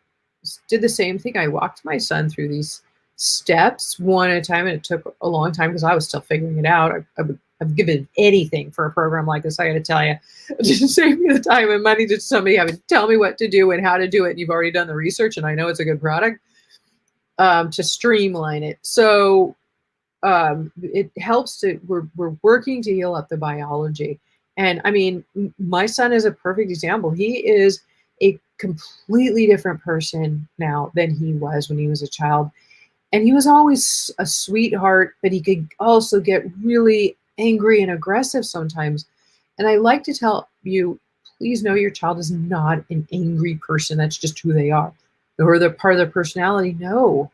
did the same thing. I walked my son through these steps one at a time, and it took a long time because I was still figuring it out. I've given anything for a program like this, I got to tell you. Just save me the time and money to somebody having to tell me what to do and how to do it. And you've already done the research, and I know it's a good product, to streamline it. So it helps we're working to heal up the biology. And I mean, my son is a perfect example. He is a completely different person now than he was when he was a child. And he was always a sweetheart, but he could also get really angry and aggressive sometimes. And I like to tell you, please know your child is not an angry person. That's just who they are. Or they're part of their personality. No,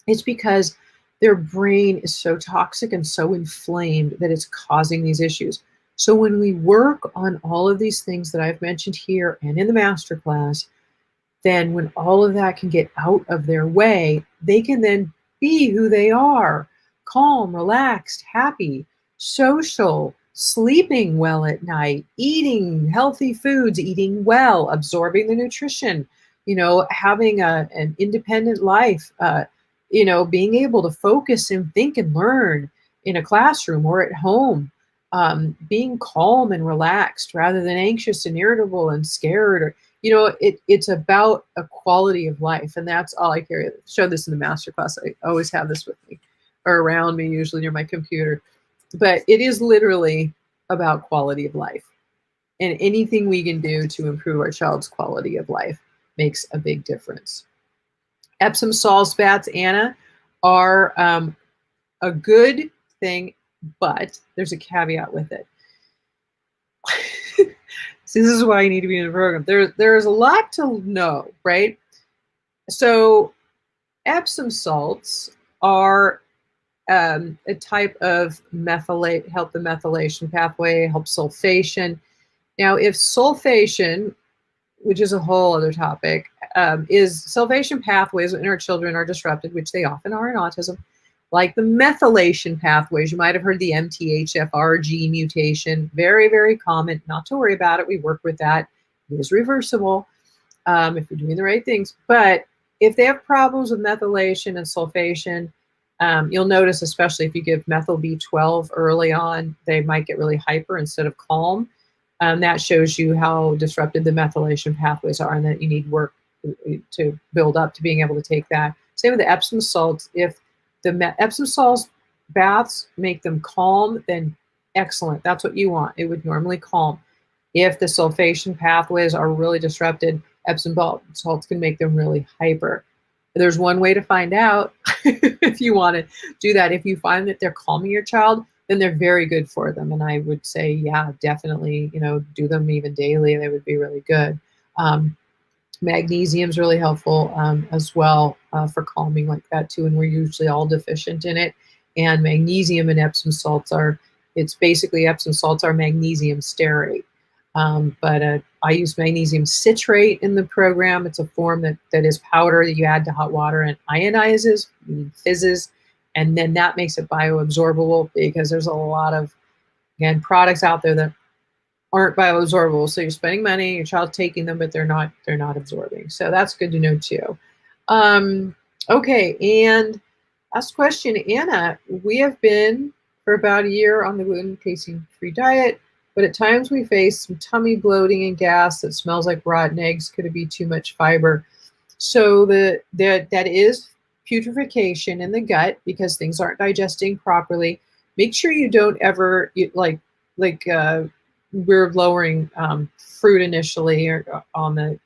it's because their brain is so toxic and so inflamed that it's causing these issues. So when we work on all of these things that I've mentioned here and in the masterclass, then when all of that can get out of their way, they can then be who they are: calm, relaxed, happy, social, sleeping well at night, eating healthy foods, eating well, absorbing the nutrition, having an independent life, being able to focus and think and learn in a classroom or at home, being calm and relaxed rather than anxious and irritable and scared, or it's about a quality of life. And that's all I carry. I show this in the masterclass. I always have this with me or around me, usually near my computer. But it is literally about quality of life. And anything we can do to improve our child's quality of life makes a big difference. Epsom salt baths, Anna, are a good thing, but there's a caveat with it. So this is why you need to be in the program. There's a lot to know, right? So Epsom salts are a type of methylate, help the methylation pathway, help sulfation. Now, if sulfation, which is a whole other topic, is sulfation pathways in our children are disrupted, which they often are in autism, like the methylation pathways. You might have heard the MTHFR mutation, very, very common. Not to worry about it. We work with that. It is reversible if you're doing the right things. But if they have problems with methylation and sulfation, you'll notice, especially if you give methyl B12 early on, they might get really hyper instead of calm. That shows you how disrupted the methylation pathways are and that you need work to build up to being able to take that. Same with the Epsom salts. If the Epsom salts baths make them calm, then excellent. That's what you want. It would normally calm. If the sulfation pathways are really disrupted, Epsom salts can make them really hyper. There's one way to find out if you want to do that. If you find that they're calming your child, then they're very good for them. And I would say, yeah, definitely, do them even daily. They would be really good. Magnesium is really helpful as well for calming like that too. And we're usually all deficient in it. And magnesium and Epsom salts it's basically Epsom salts are magnesium stearate. But I use magnesium citrate in the program. It's a form that is powder that you add to hot water and ionizes, fizzes, and then that makes it bioabsorbable, because there's a lot of, again, products out there that aren't bioabsorbable. So you're spending money, your child's taking them, but they're not absorbing. So that's good to know too. Okay, and last question, Anna. We have been for about a year on the gluten casein-free diet, but at times we face some tummy bloating and gas that smells like rotten eggs. Could it be too much fiber? So that is putrefaction in the gut because things aren't digesting properly. Make sure you don't ever we're lowering fruit initially or on the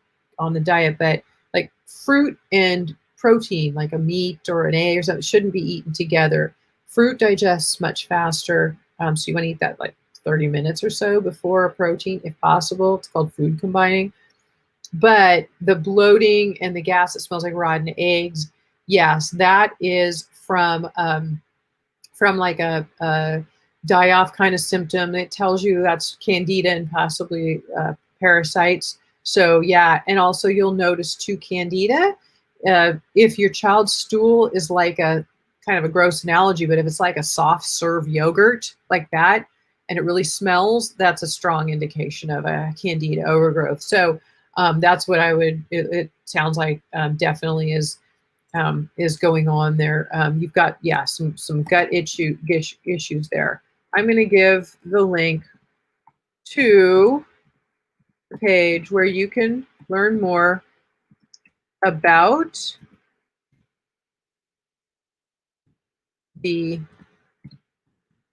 diet, but like fruit and protein, like a meat or an egg or something, shouldn't be eaten together. Fruit digests much faster, so you want to eat that like 30 minutes or so before a protein, if possible. It's called food combining. But the bloating and the gas that smells like rotten eggs, yes, that is from like a die-off kind of symptom. It tells you that's Candida and possibly parasites. So yeah, and also you'll notice too, Candida, if your child's stool is like a kind of a gross analogy, but if it's like a soft serve yogurt like that, and it really smells, that's a strong indication of a Candida overgrowth. So that's what I would, it sounds like definitely is going on there. You've got, yeah, some gut issues there. I'm going to give the link to the page where you can learn more about the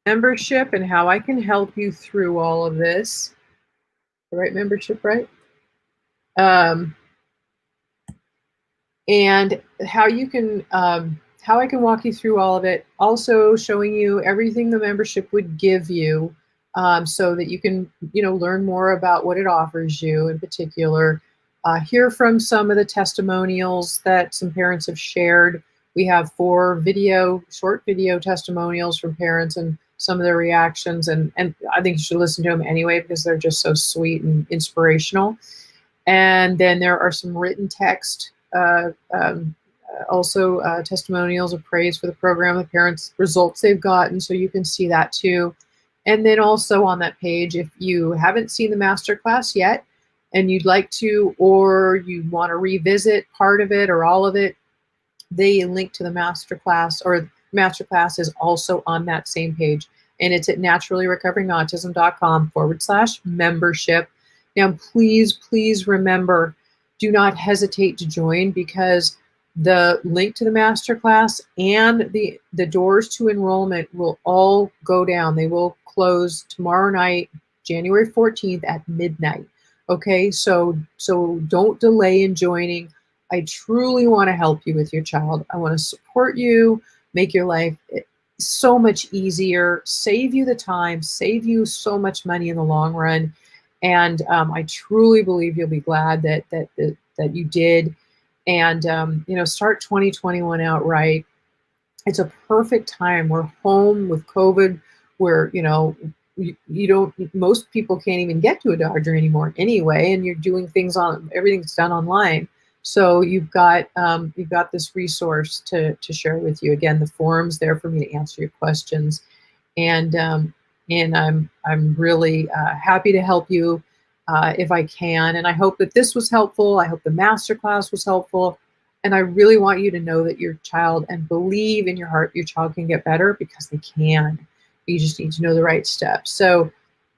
membership and how I can help you through all of this. The right membership, right? And how you can, how I can walk you through all of it. Also showing you everything the membership would give you, so that you can, learn more about what it offers you in particular. Hear from some of the testimonials that some parents have shared. We have 4 short video testimonials from parents and some of their reactions. And I think you should listen to them anyway because they're just so sweet and inspirational. And then there are some written text, also testimonials of praise for the program, the parents' results they've gotten, so you can see that too. And then also on that page, if you haven't seen the masterclass yet and you'd like to, or you want to revisit part of it or all of it, the link to the masterclass or masterclass is also on that same page. And it's at naturallyrecoveringautism.com/membership. Now, please remember, do not hesitate to join, because the link to the masterclass and the doors to enrollment will all go down. They will close tomorrow night, January 14th at midnight. Okay, so don't delay in joining. I truly want to help you with your child. I want to support you, make your life so much easier, save you the time, save you so much money in the long run. And I truly believe you'll be glad that you did. And start 2021 out right. It's a perfect time. We're home with COVID, where, you don't, most people can't even get to a doctor anymore anyway, and you're doing things on, everything's done online. So you've got this resource to share with you. Again, the forum's there for me to answer your questions, and I'm really happy to help you if I can. And I hope that this was helpful. I hope the masterclass was helpful. And I really want you to know that your child, and believe in your heart, your child can get better, because they can. You just need to know the right steps. So,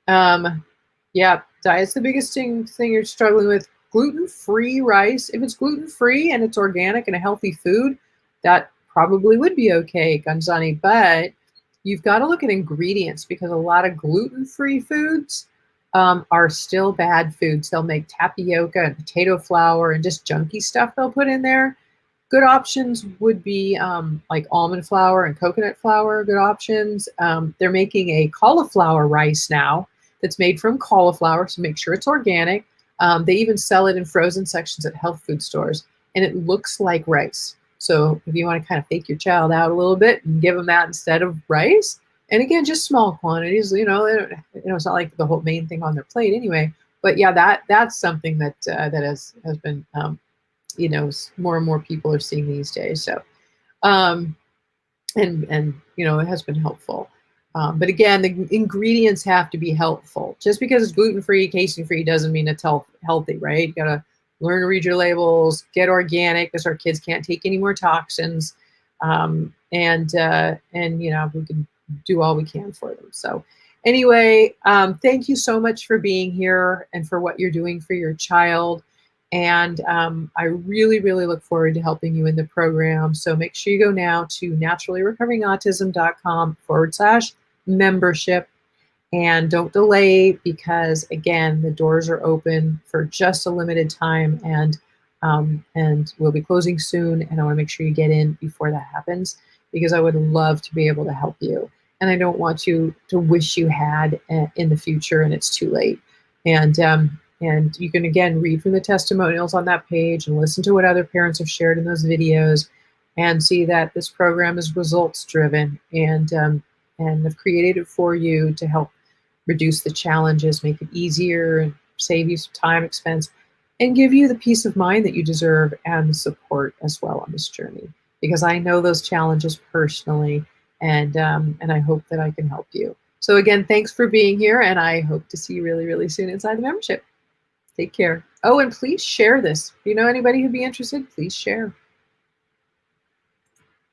yeah, diet's the biggest thing you're struggling with. Gluten-free rice, if it's gluten-free and it's organic and a healthy food, that probably would be okay, Ganzani. But you've got to look at ingredients, because a lot of gluten-free foods are still bad foods. They'll make tapioca and potato flour and just junky stuff they'll put in there. Good options would be like almond flour and coconut flour, good options. They're making a cauliflower rice now that's made from cauliflower, so make sure it's organic. They even sell it in frozen sections at health food stores, and it looks like rice. So if you want to kind of fake your child out a little bit and give them that instead of rice, and again, just small quantities, it's not like the whole main thing on their plate anyway. But yeah, that's something that has been more and more people are seeing these days. So, and it has been helpful. But again, the ingredients have to be helpful. Just because it's gluten-free, casein-free doesn't mean it's healthy, right? You gotta learn to read your labels, get organic, because our kids can't take any more toxins. And we can do all we can for them. So anyway, thank you so much for being here and for what you're doing for your child. And I really, really look forward to helping you in the program. So make sure you go now to naturallyrecoveringautism.com/membership. And don't delay, because again, the doors are open for just a limited time, and we'll be closing soon. And I want to make sure you get in before that happens, because I would love to be able to help you. And I don't want you to wish you had in the future and it's too late. And you can, again, read from the testimonials on that page and listen to what other parents have shared in those videos, and see that this program is results driven, and I've created it for you to help reduce the challenges, make it easier, and save you some time, expense, and give you the peace of mind that you deserve, and the support as well on this journey, because I know those challenges personally, and I hope that I can help you. So again, thanks for being here, and I hope to see you really, really soon inside the membership. Take care. Oh, and please share this. If you know anybody who'd be interested, please share.